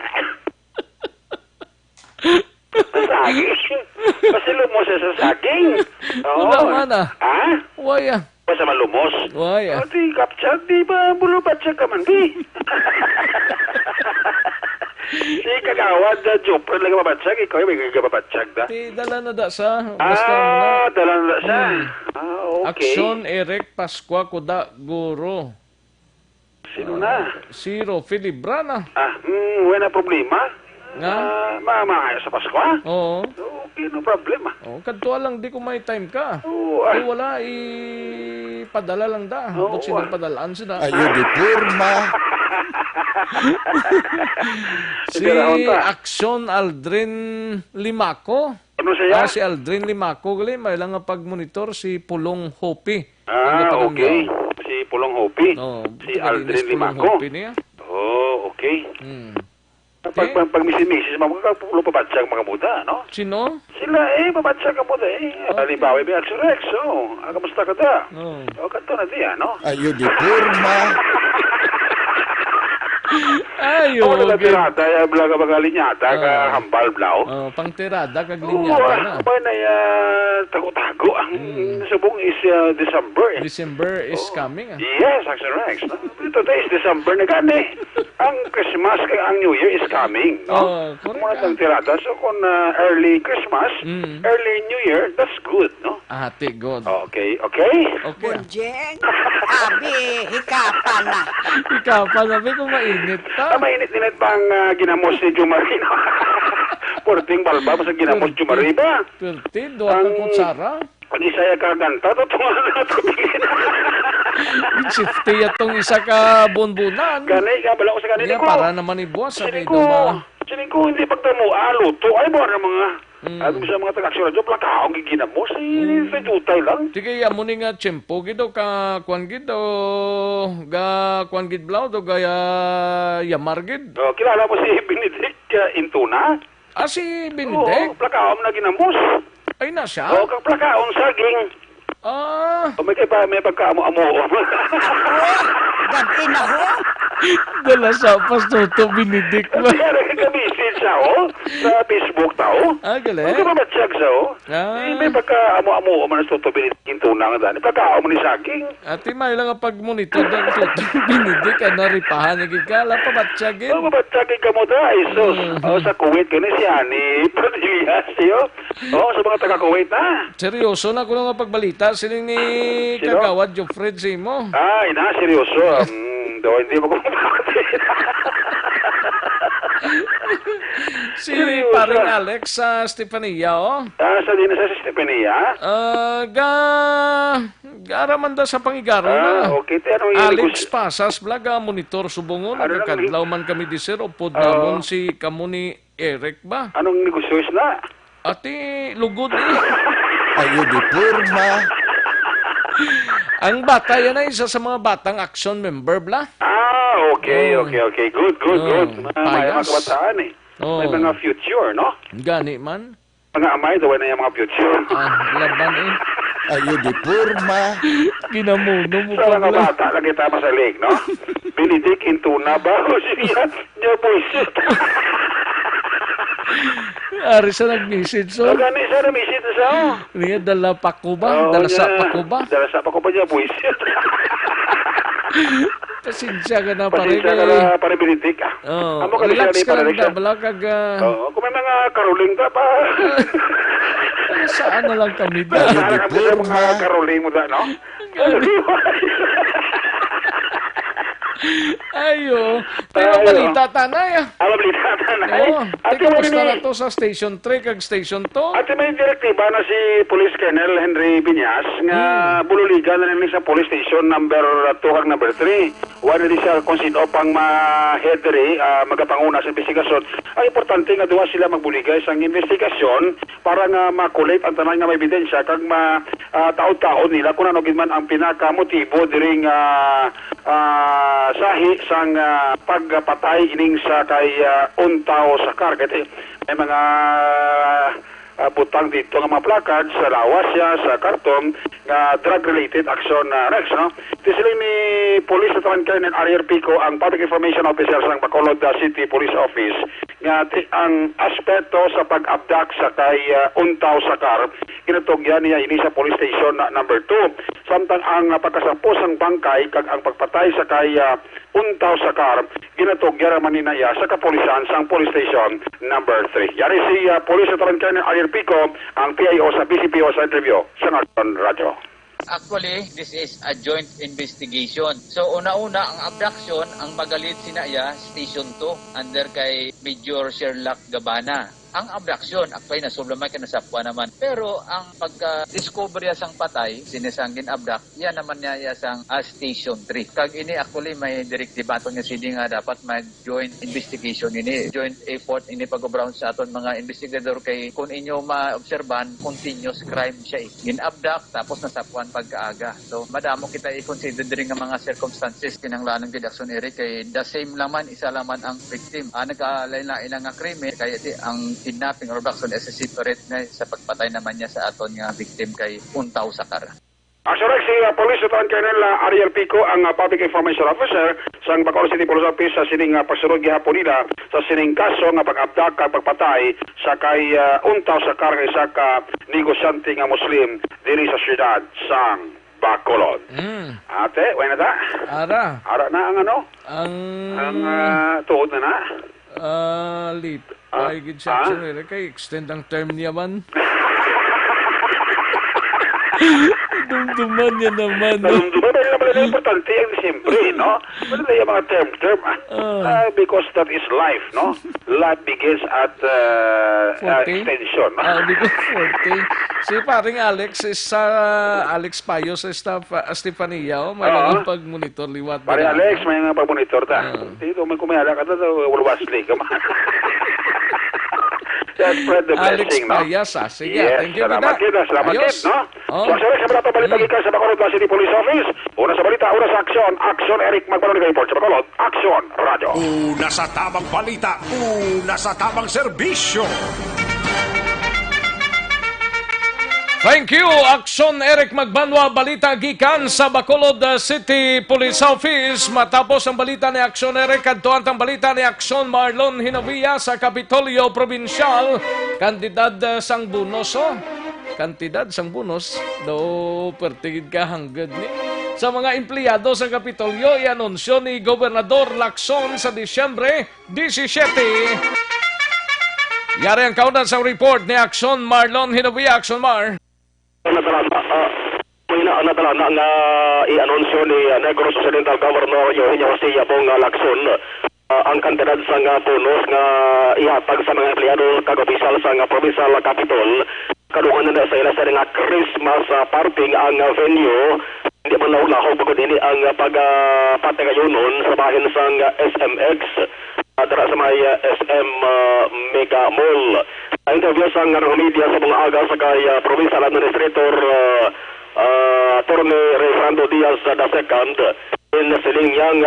S22: Saging? Pasilumos sa saging?
S4: Wala man
S22: Ha?
S4: Waya.
S22: Basta malumos?
S4: Waya.
S22: O di Kapchad, di ba bulubat siya ka man, di? Si Kagawad, Jopper lang mabatsag. Ikaw yung may mabatsag da.
S4: Dala na da sa.
S22: Dala na da sa. Okay.
S4: Aksyon Eric Pascua Kuda Guro.
S22: Sino na?
S4: Si Rofi Librana.
S22: Wala problema.
S4: Nga?
S22: Mamaya sa Pasko, ha?
S4: Oo.
S22: Okay, no problema.
S4: Kadto lang, di ko may time ka.
S22: Oo.
S4: Kung wala, ipadala lang da. Ba't sinagpadalaan sila?
S23: Ayo di purma.
S4: Si Aksyon Aldrin Limaco.
S22: Ano siya?
S4: Si Aldrin Limaco, gali, may lang nga pag-monitor si Pulong Hopi.
S22: Okay. Si Pulong Hopi. Si Aldrin Limaco.
S4: Niya.
S22: Okay. Pag misi-misis, magkakapulo pabatsag mga muda, no?
S4: Sino?
S22: Sila pabatsag ka muda Halimbawa, may Action Rex, kamusta ka da? Kanto na diya, no?
S23: Ayo di purma.
S4: Ayo.
S22: Nagtirada, blaga ba linyata, ka hambal blaw?
S4: Pang tirada, kag linyata na.
S22: Ba na tago-tago. Ang subong is December.
S4: December is coming,
S22: Yes, Action Rex. Today is December na gani. Ang Christmas, ang New Year is coming, no? Muna tang tirada. So, kung early Christmas, early New Year, that's good, no?
S4: Ate, good.
S22: Okay.
S2: Bunjeng, abi, hikapan na.
S4: Hikapan na, kung mainit pa.
S22: Mainit-init pa ang ginamos ni Jumarino. Porting balba, basta ginamos Jumari ba?
S4: 13, doon kang kutsara.
S22: Pag isaya ka ganta, tutungan na tubigin.
S4: 50 atong isa ka bunbunan.
S22: Ganay ka, bala ko sa kanila ko.
S4: Para naman ibuwas.
S22: Sining ko, hindi pagtamo, luto. Ay, buwan ng mga... At sa mga taga-aksyon radyo, plakaong giginamos. Sa jutay lang.
S4: Sige, amo ni nga tiyempo, gido ka kwan gido, ga kwan gid blaw, do gaya yamar gid.
S22: Kilala mo si Benedict Intuna?
S4: Si Benedict?
S22: Plakaong na ginamos.
S4: Ay, na siya?
S22: Kang plakaong saging. May pagkaamo-amo.
S2: Gabi na ho.
S4: Dala sa pastuto Benedict ba?
S22: Kaya nagkamisin siya, sa Facebook tao.
S4: Galing.
S22: Magkababatsyag siya, may pagkaamo-amo man sa tuto Benedict Intuna nga dani. Pagkaamo ni saging.
S4: Ati may lang pag-monitor ng tuto Benedict, naripahan ni Gigala, pabatsyagin.
S22: Pabatsyagin ka mo da, Isus. Sa Kuwait, gani si Ani Padillas, sa mga taga-Kuwait na.
S4: Seryoso na ko nga pagbalita, siling ni Kagawad Jofred Simo.
S22: Seryoso. Hindi mo kumapakati.
S4: Si paring Alex sa Stefania,
S22: Sa din sa Stefania?
S4: Garaman da sa pangigaro na.
S22: Okay.
S4: Alex Pasas, blaga monitor subungon. Nagkadlaw man kami di sir, upod namon si Kamuni Eric ba?
S22: Anong negosyo na?
S4: Ati, lugod
S23: Ayo di purma.
S4: Ang bata, yan ay isa sa mga batang action member, bla?
S22: Okay. Good. May mga kabataan May mga future, no?
S4: Gani man.
S22: Mga amay, daw na yung mga future.
S4: Laban
S23: Ayo di purma.
S4: Ginamuno mo
S22: sa mga bata, lagi tama sa leg, no? Benedict Intuna ba? O siya, niya buisit.
S4: Ari sa nag-message so.
S22: Gani sa na-message sa.
S4: Niya dala pa ko ba? Dala sa pa ko ba?
S22: Dala sa pa ko ba niya, boys?
S4: Pasensya ka na pare.
S22: Pasensya ka na pare Benedict.
S4: Oh,
S22: Amo ka
S4: relax
S22: siya
S4: ka lang
S22: ni
S4: da. Balakag.
S22: Kung may mga karuling ka pa.
S4: Saan na lang kami da?
S22: Saan kami sa mga karuling mo da, no?
S4: Ayo. Pero balita tanay.
S22: Balita tanay.
S4: Oo. Tikos na to sa Station 3 kag Station 2.
S22: At may direktiba na si Police Colonel Henry Biñas nga bululigan na rin sa police station number 2 kag number 3. Wala din siya kung sino pang ma-headery, magapanguna sa investigasyon. Ang importante nga duwa sila magbuligay sa investigasyon para nga makulit ang tanan nga may ebidensya kag taon-taon nila kung ano man ang pinakamotibo diring sahi sang pagpatay ining sa kay Untaw Sakar. Kasi may mga butang dito nga mga placard sa lawas siya, sa karton nga drug-related action Rex, no? Ito sila ni Police Lieutenant Colonel Ariel Pico, ang Public Information Officer sa Bacolod City Police Office, nga ang aspeto sa pag-abduct sa kay Untaw Sakar, kinatugyan niya ini sa police station number 2. Samtang ang pagkasampos ang bangkay kag ang pagpatay sa kay Untaw Sakar, ginatugyan man niya sa kapulisan sa police station number 3. Yari si Police Lieutenant Colonel Ariel Pico, ang PIO sa BCPO sa interview sa Northern Radio.
S12: Actually, this is a joint investigation. So, una-una, ang abduction, ang magalit sinaya, Station 2, under kay Major Sherlock Gabana. Ang abduction, actually, nasoblamay ka nasapwa naman. Pero, ang pagka-discovery sang patay, sinesangin abduct, yan naman niya sang Station 3. Kag ini, actually, may direktiba ito nga sidi nga dapat mag-joint investigation ini. Joint effort ini pag-brown sa aton mga investigador kay kung inyo ma-obserban, continuous crime siya eh. Gin-abduct, tapos nasapwan pagkaaga. So, madamo kita i-consider din nga mga circumstances kinanglanang gidakson eri kay the same laman, isa laman ang victim. Nagkalain-lain nga krime, kaya ang kidnapping or abduction as a separate na sa pagpatay naman niya sa aton nga victim kay Untaw Sakar.
S22: Actually, si Police Lieutenant Colonel Ariel Pico, ang Public Information Officer sa Bacolod City Police Office sa sining pagsunod gihapon nila sa sining kaso nga pag-abduct kag pagpatay sa kay Untaw Sakar sa ka negosyante nga Muslim dinhi sa siyudad sang Bacolod. Ate, wala na ta? Ara na ang ano? Ang tuod na na?
S4: Late. Ay, good siya. Kay extend ang term niya man. Dumduman niya naman.
S22: Dumduman niya naman. Importante ang siyempre, no? Wala na yung mga term. Because that is life, no? Life begins at extension.
S4: Because 40. Si paring Alex sa Alex Payo sa Estefania, may mga pag-monitor liwat.
S22: Paring Alex, may mga pag-monitor ta. Dito, may kumiyala ka na, walwasli ka man. Spread the blessing, no?
S4: Alex Payas, sige. Thank you,
S22: salamat kita, no? So, sa balita gikan sa Bacolod City Police Office. Una sa balita, una sa aksyon. Aksyon, Eric Magbalon report sa Bacolod. Aksyon, Radio.
S6: Una sa tamang balita, una sa tamang serbisyo.
S4: Thank you, Aksyon Eric Magbanwa, balita gikan sa Bacolod City Police Office. Matapos ang balita ni Aksyon Eric, kantuan ang balita ni Aksyon Marlon Hinavia sa Kapitolyo Provincial. Kantidad sang bonus, Kantidad sang bonus, do pertigid ka hanggad ni. Sa mga empleyado sa Kapitolyo, i-anunsyo ni Gobernador Lacson sa Disyembre 17. Yari ang kaunan sa report ni Aksyon Marlon Hinavia. Aksyon Mar.
S13: Nadala nga i-anunsyo ni Negros Occidental Governor Eugenio Jose Bong Lacson ang kantidad sa bonus nga ihatag sa mga empleyado kag opisyal sa provincial capital. Kadungan na sa ila sa nga Christmas party ang venue. Hindi man lahog pagod ini ang pagpatagayonon sa bahin sa SMX dara sa may SM Mega Mall. Ang interview sa media sa mga aga sa kay Provincial Administrator Attorney Fernando Diaz II in siling yang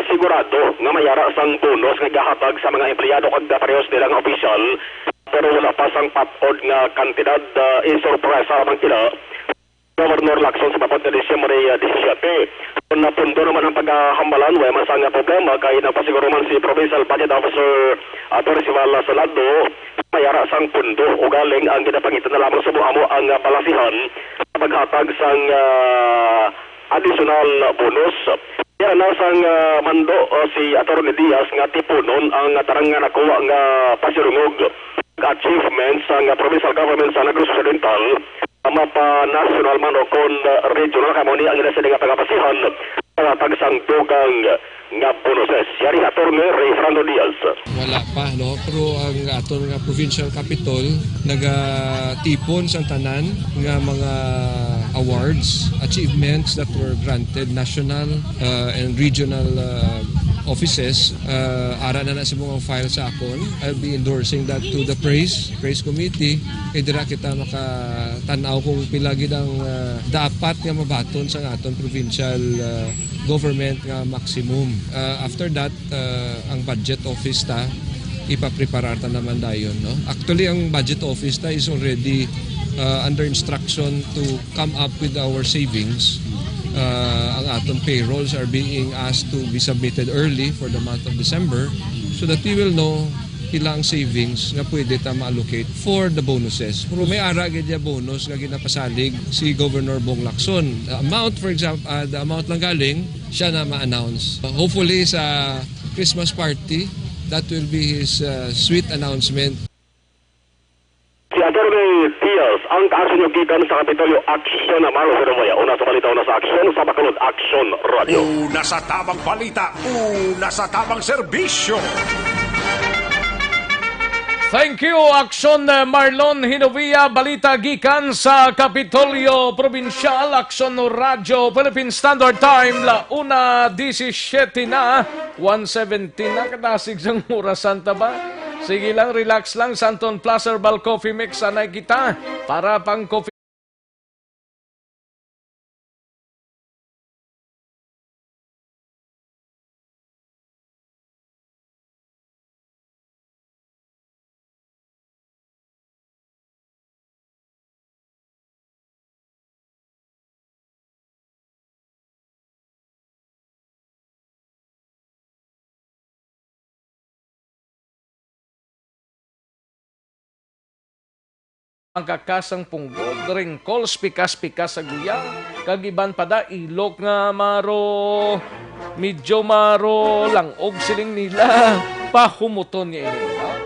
S13: sigurado nga mayara sang bonus nga gahatag sa mga empleyado kag parehas nilang opisyal, pero wala pa sang patod nga kantidad i-surprise sa mga sila. Governor Lacson sa papat na Disyembre 17. Kung napundo naman ang paghahambalan, wala man sa problema, kaya napasiguro man si Provincial Budget Officer Percival Salado, mayara sang pundo o galing ang ginapangitan na lamang sa buhamo ang palasihan sa paghatag sang additional bonus. Kaya nasang mando si Atty. Diaz nga tipunon ang tarang nga nakuha nga pasirungog achievements sa provincial government sa Negros Occidental mapa national man o kon regional kamuni ang ina sila nga pagapasihan sa tagsang dugang nga bonuses. Yari Atty. Ray Fernando Diaz.
S14: Wala pa, no? Pero ang aton nga provincial capital nagatipon sa tanan nga mga awards, achievements that were granted national and regional offices. Ara na sa mga file sa akon. I'll be endorsing that to the praise committee. Kaya dira kita makatanaw kung pilagid ang dapat nga mabaton sa aton provincial government nga maximum. After that, ang budget office ta ipapreparar ta naman dayon, no? Actually, ang budget office ta is already under instruction to come up with our savings. Ang aton payrolls are being asked to be submitted early for the month of December so that we will know ilang savings nga pwede ta ma-allocate for the bonuses. Pero may ara gid bonus nga ginapasalig si Governor Bong Lacson. The amount, for example, the amount lang galing siya na ma-announce. Hopefully sa Christmas party, that will be his sweet announcement.
S13: Si Atty. Diaz, ang kaso nyo gikan sa Kapitolyo, aksyon na malo sa Rumaya. Una sa balita, una sa aksyon, sa Bacolod, Aksyon Radio.
S6: Una sa tamang balita, una sa tamang serbisyo.
S4: Thank you, Aksyon Marlon Hinovia, balita gikan sa Kapitolyo Provincial, Aksyon Radio, Philippine Standard Time, la 1:17 na, 1:17 na, katasig sang orasan ta ba? Sige lang, relax lang, Santon Plus Herbal Coffee Mix, anay kita, para pang coffee. Ang kakasang punggod, ringkols, pikas-pikas sa guya, kagiban pada ilok nga maro, medyo maro, langog siling nila, pahumuton niya nila.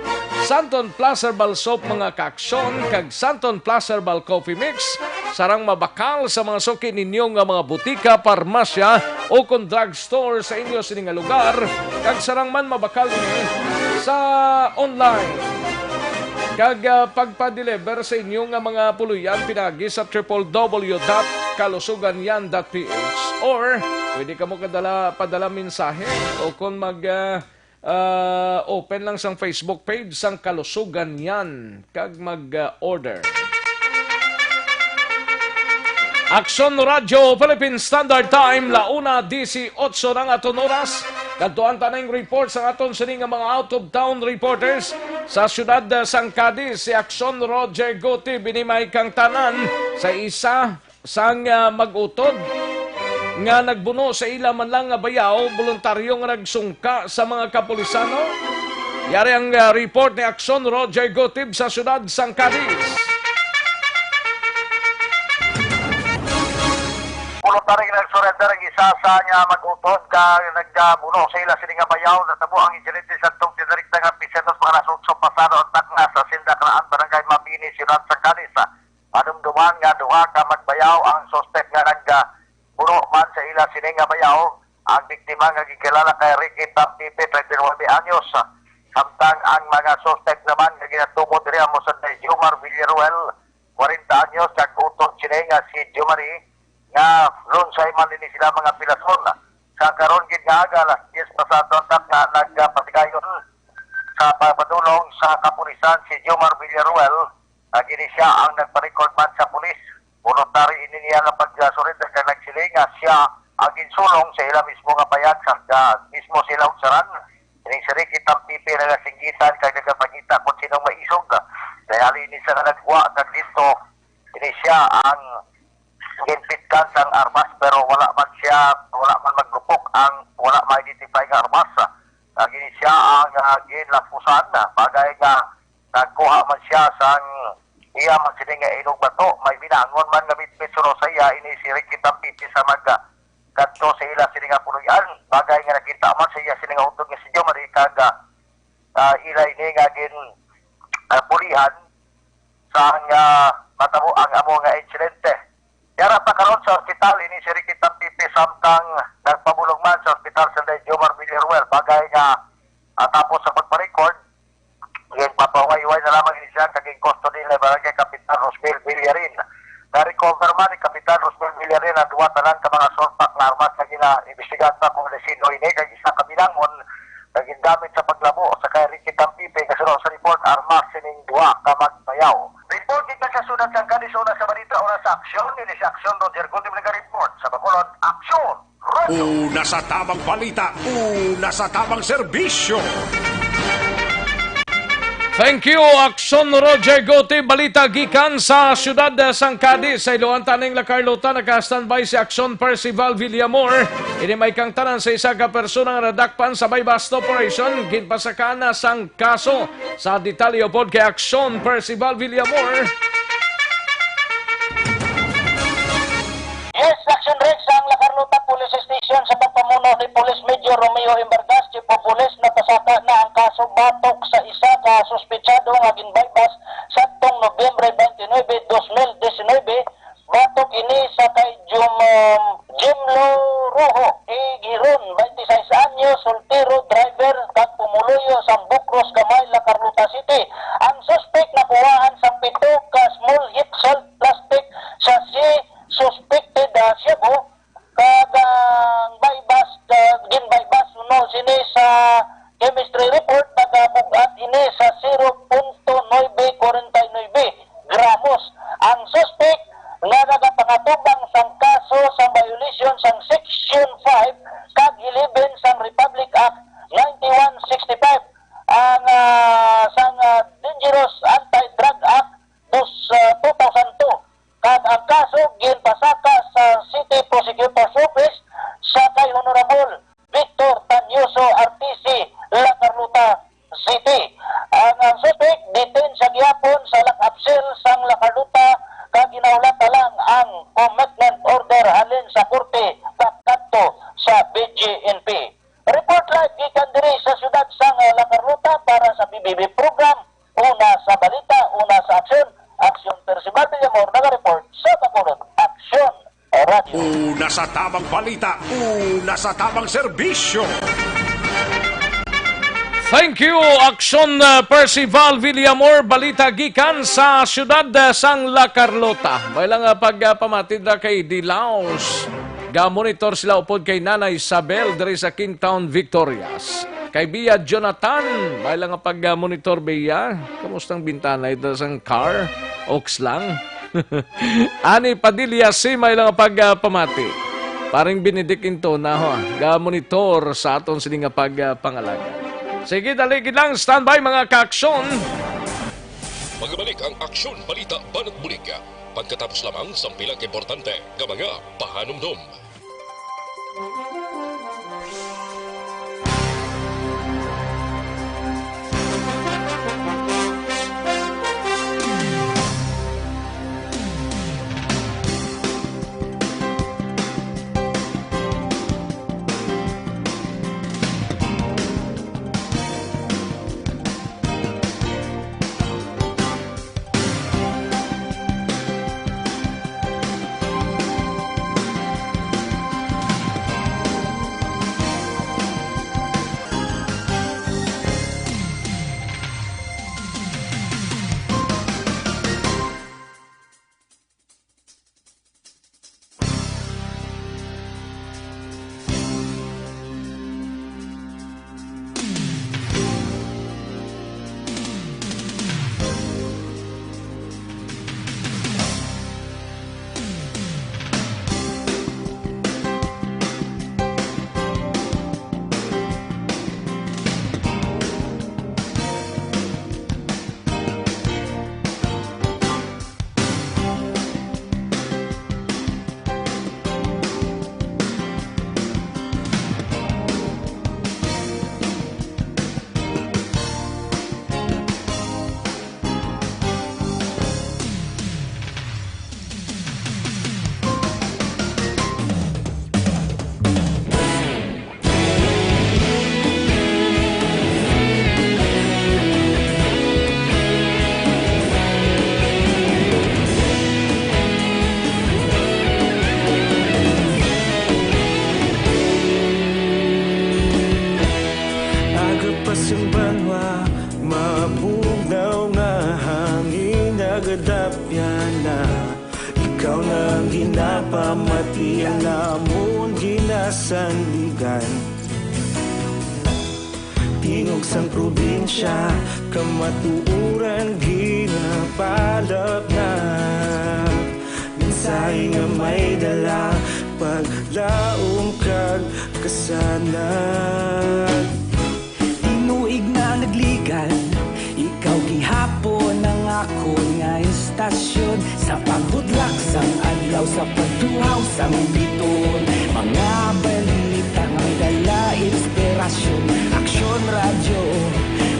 S4: Santon Plus Herbal Soap mga kaksyon, kag Santon Plus Herbal Coffee Mix, sarang mabakal sa mga suki ninyo nga mga butika, parmasya, o kung drugstore sa inyo sining nga lugar, kag sarang man mabakal niya sa online. Kag pagpa-deliver sa inyo nga mga puluyan pinagi sa www.kalusuganyan.ph or pwede ka mo padala mensahe o kung open lang sang Facebook page sang Kalusugan Yan kag mag-order. Aksyon Radio, Philippine Standard Time, la 1:18 ng aton oras. Kantuan tanang report sa aton sining nga mga out-of-town reporters sa siyudad sang Cadiz. Si Aksyon Roger Guti binimay kang tanan sa isa sang mag-utod nga nagbuno sa ila man lang nga bayaw, voluntaryo nga nagsungka sa mga kapulisano. Yari ang report ni Aksyon Roger Guti sa siyudad sang Cadiz.
S15: Voluntaring nagsurrender ang isa sa niya mag-utod ka nagbuno sa ila sining nga bayaw na tabo ang insidente sa tong direkta nga pisetos mga nasutso pasado ang takna sa Sindakraan Barangay Mabini Siyudad sa Cadiz. Padumduman nga duha ka magbayaw ang suspect nga nagbuno man sa ila sining nga bayaw. Ang biktima nga gikilala kay Ricky Taptipe, 39 anyos. Samtang ang mga suspect naman nga ginatumo diri mo sa Jomar Villaruel, 40 anyos, kag utod sini nga si Jomari nga lunsay man din sila mga pilason. Sa karon gid nga aga alas 10 pasado na nagpasigayon sa padulong sa kapulisan si Jomar Villaruel. Gini siya ang nagpa-record man sa pulis. Voluntary ini niya na pag-surrender kay nagsiling nga siya ang insulong sa ila mismo nga bayag sa mismo sila uksaran. Ining si Ricky Tampipe na nasinggitan kay nagapakita kung sinong maisog. Dahil ini sa nagwa dito, ini siya ang imbestigahan sang armas pero wala man maglupok ang wala ma-identify nga armas. Gini siya ang ginlapusan na bagay nga nagkuha man siya sang iya man sila nga ilog bato. May binangon man nga bitbit suro sa iya ini si Ricky Tampiti sa kadto sa ila sila nga puluyan. Bagay nga nakita man sa iya sila nga utog nga si Joe Marica nga ilay ni nga gin pulihan sa matabo ang amo nga insidente. Yara pa karon sa ospital ini si Ricky Tampiti samtang nagpabulong man sa ospital sa Jomar Villarruel. Bagay nga tapos sa pagpa-record yung papaway-way na lamang ini siya kaging custody na barangay Kapitan Rosmel Villarin. Na-recover man ni Kapitan Rosmel Villarin ang duwa tanan ka mga sortak na armas na gina-investigat na kung lesino ini kag isa kabilangon naging gamit sa paglabo sa kay Ricky Tampiti kasunod sa report armas sining duwa ka magbayaw. Report kita sa sunod sa kadisuna sa balita o sa aksyon ni sa aksyon Roger Goldem nag-report sa Bacolod Aksyon.
S6: Una sa tamang balita, una sa tamang serbisyo.
S4: Thank you, Aksyon Roger Gote. Balita gikan sa siyudad sang Cadiz. Sa iluan taning La Carlota, naka-standby si Aksyon Percival Villamor. Ini may kang tanan sa isa ka persona nga nadakpan sa bypass operation. Ginpasakana sang kaso. Sa detalyo pod kay Aksyon Percival Villamor.
S11: Yes, Action Rex ang La Carlota Police Station sa pagpamuno ni Police Major Romeo Imbargas, Chief of Police, napasaka na ang kaso batok sa isa ka suspetsado nga ginbypass sa tong Nobyembre 29, 2019. Batok ini sa kay Jimlo Rojo, Giron, 26 anyos, soltero, driver, kag pumuluyo sa Bukros, Gamay, La Carlota City. Ang suspect nakuhaan sa 7 ka small hit salt plastic sa suspected Cebu kagang bypass gin-bypass no sini sa chemistry report nagabugat ini sa 0.949 gramos. Ang suspect nga nagapangatubang sang kaso sa violation sang Section 5 kag 11 sang Republic Act 9165 ang sang Dangerous Anti-Drug Act 2002. Kag ang kaso ginpasaka sa City Prosecutor's Office sa kay Honorable Victor Tanyoso RTC, La Carlota City. Ang suspect detain sa gihapon sa lock-up cell sang La Carlota kag ginawlata lang ang commitment order halin sa korte kadto sa BGNP. Report live gikan diri sa siyudad sang La Carlota para sa PBB program. Una sa balita, una sa aksyon. Aksyon Percival Villamor nag-report sa Bacolod Aksyon Radio.
S6: Una sa tamang balita, una sa tamang serbisyo.
S4: Thank you, Aksyon Percival Villamor. Balita gikan sa siyudad sang La Carlota. May lang pagpamatid na kay Dilaos. Ga-monitor sila upod kay Nanay Isabel dari sa Kingtown, Victorias. Kay Bia Jonathan, may lang pag-monitor Bia. Kamustang bintana ito sang car? Oaks lang. Ani Padilla si may lang pagpamati. Paring Benedict into na ho. Ga-monitor sa aton sila nga pagpangalaga. Sige, daligid lang. Standby mga kaaksyon.
S3: Magbalik ang Aksyon Balita Banat Bulig. Pagkatapos lamang sa pilang importante ng mga pahanumdum.
S20: amon ginasanligan. Tingog sang probinsya, kamatuuran ginapalap na. Minsay nga may dala, paglaom kag kasanag.
S8: Tinuig na nagligan, ikaw gihapon ang ako nga istasyon. Sa paghudlak sang adlaw, sa pagtuhaw sang biton. Mga balita nga may dala inspirasyon. Aksyon radyo,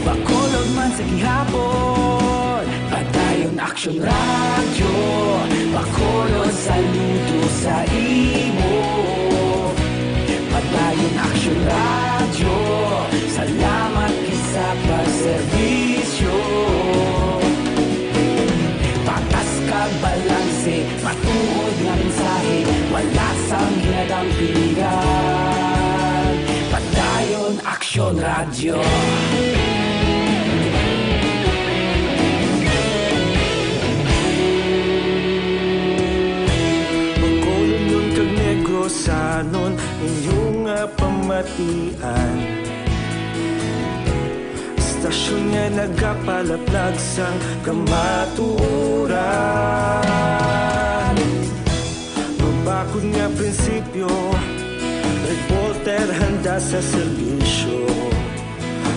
S8: bakolod man sa gihapon. Padayon aksyon radyo, bakolod saludo sa imo. Padayon aksyon radyo, salamat kisa pagserbisyo. Patas kag balanse, matuod nga mensahe, wala sang ginadampingan. Padayon aksyon radyo.
S20: Pagkolon yun kag Negrosanon, inyong pamatian. Istasyon nga nagapalaplag sang kamatuoran. Mabakod nga prinsipyo, reporter handa sa serbisyo.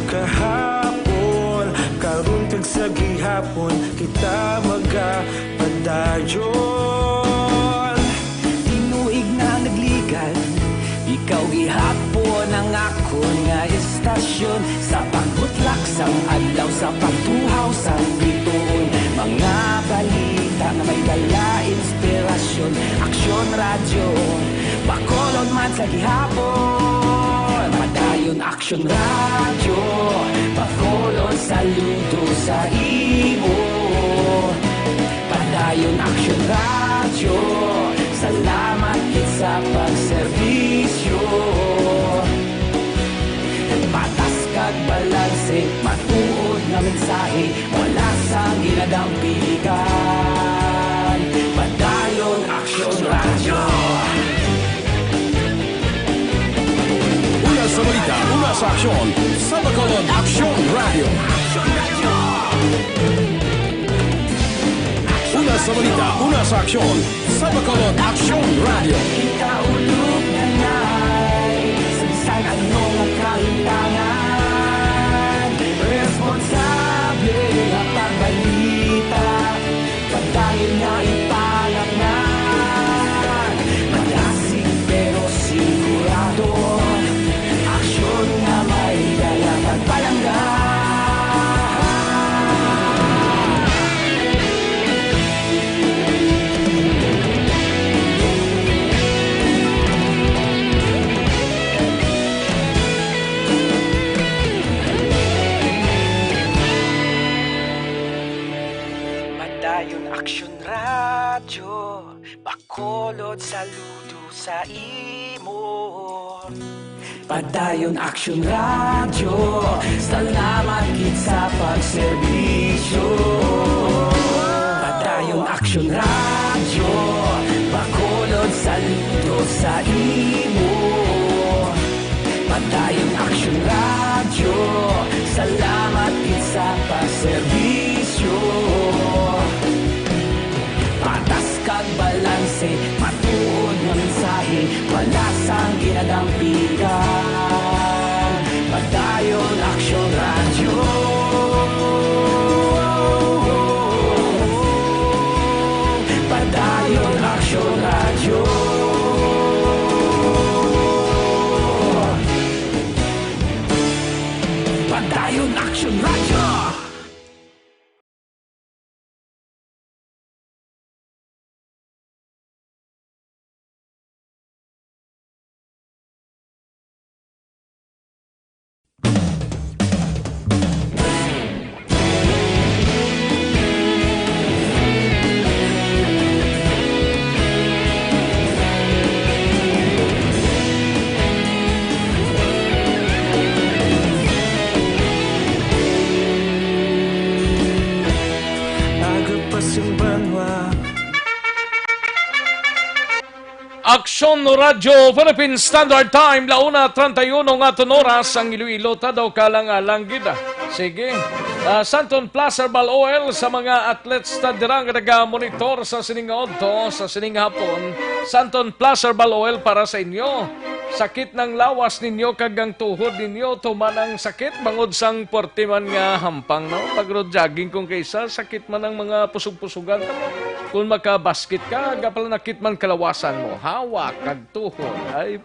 S20: Kahapon, karon kag sa gihapon, kita magapadayon.
S8: Tinuig na nagligan, ikaw gihapon ang ako nga istasyon. Sa pagbutlak sang adlaw, sa pagtuhaw sang biton. Mga balita na may dala inspirasyon. Aksyon radyo, bakolod man sa gihapon. Padayon aksyon radyo, bakolod saludo sa imo. Padayon aksyon radyo, salamat kit sa pagserbisyo. Patas kag balanse, matuod na mensahe, wala sang ginadampigan. Padayon aksyon radyo.
S1: Una sa balita, una sa aksyon, sa Bacolod Aksyon Radio. Una sa balita, una sa aksyon, sa Bacolod Aksyon Radio.
S8: Ikaulog na na'y sagsag anong ang kahintangan. Responsable ang pagbalita, pagdayon na ipalaknan. Malasig pero sigurado, aksyon na may dala pagpalanggan. Padayon aksyon radyo, bakolod saludo sa imo. Padayon aksyon radyo, salamat kit sa pagserbisyo. Padayon aksyon radyo, bakolod saludo sa imo. Padayon aksyon radyo, salamat kit sa pagserbisyo. Patas kag balanse, matuod nga mensahe, wala sang ginadampigan. Padayon aksyon radyo. Padayon aksyon radyo. Padayon aksyon radyo.
S4: Aksyon Radyo Philippine Standard Time, 1:31 nga oras ang Iloilo daw kalang gida. Sige. Santon Placer Bal Oil sa mga athletes na dirang nag-monitor sa sining odto, sa sining hapon. Santon Placer Bal Oil para sa inyo. Sakit ng lawas ninyo kagang tuhod ninyo, tumanang sakit bangod sang portiman nga hampang, no? Pag-road jogging kung kaysa, sakit man ang mga pusog-pusugan. Kung makabasket ka, gapal nakit man kalawasan mo, hawak kag tuhod, ay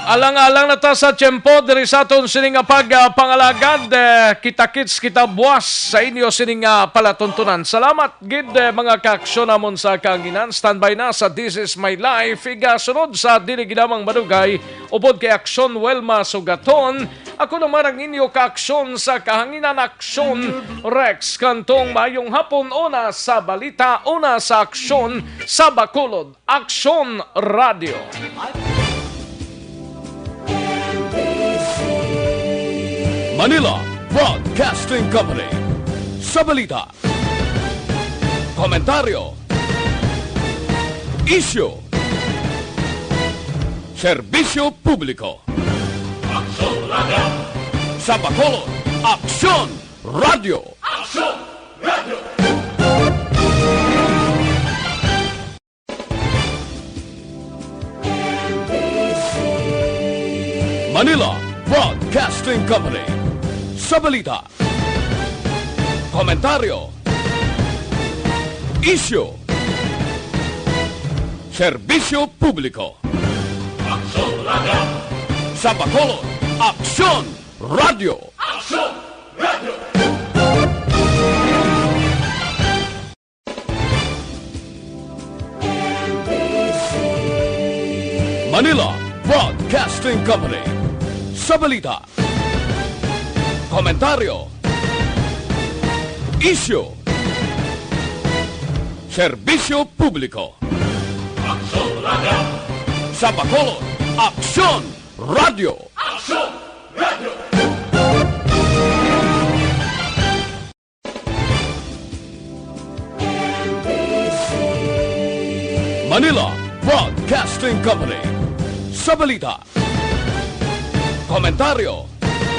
S4: alang-alang na ta sa tiyempo diri sa aton sining pangalagad, kita-kits kita buwas sa inyo sining palatuntunan. Salamat gid mga kaaksyon namon sa kanginan. Standby na sa This Is My Life. Iga sunod sa dili ginamang madugay upod kay Aksyon Welma Sugaton. Ako naman ang inyo kaaksyon sa kahanginan Aksyon Rex kantong mayong hapon, una sa balita, una sa aksyon sa Bacolod. Aksyon Radio.
S1: Manila Broadcasting Company. Sa balita, komentaryo, isyu, serbisyo publiko. Aksyon Radio. Sa Bacolod, Aksyon Radio. Aksyon Radio. Manila Broadcasting Company. Sa balita, komentaryo, isyu, serbisyo publiko. Aksyon Radio. Sa Bacolod, Aksyon Radio. Aksyon Radio. Manila Broadcasting Company. Sa balita, komentaryo, isyu, serbisyo publiko. Aksyon Radio. Sa Bacolod, Aksyon Radio. Aksyon Radio. Manila Broadcasting Company. Sa balita, komentaryo,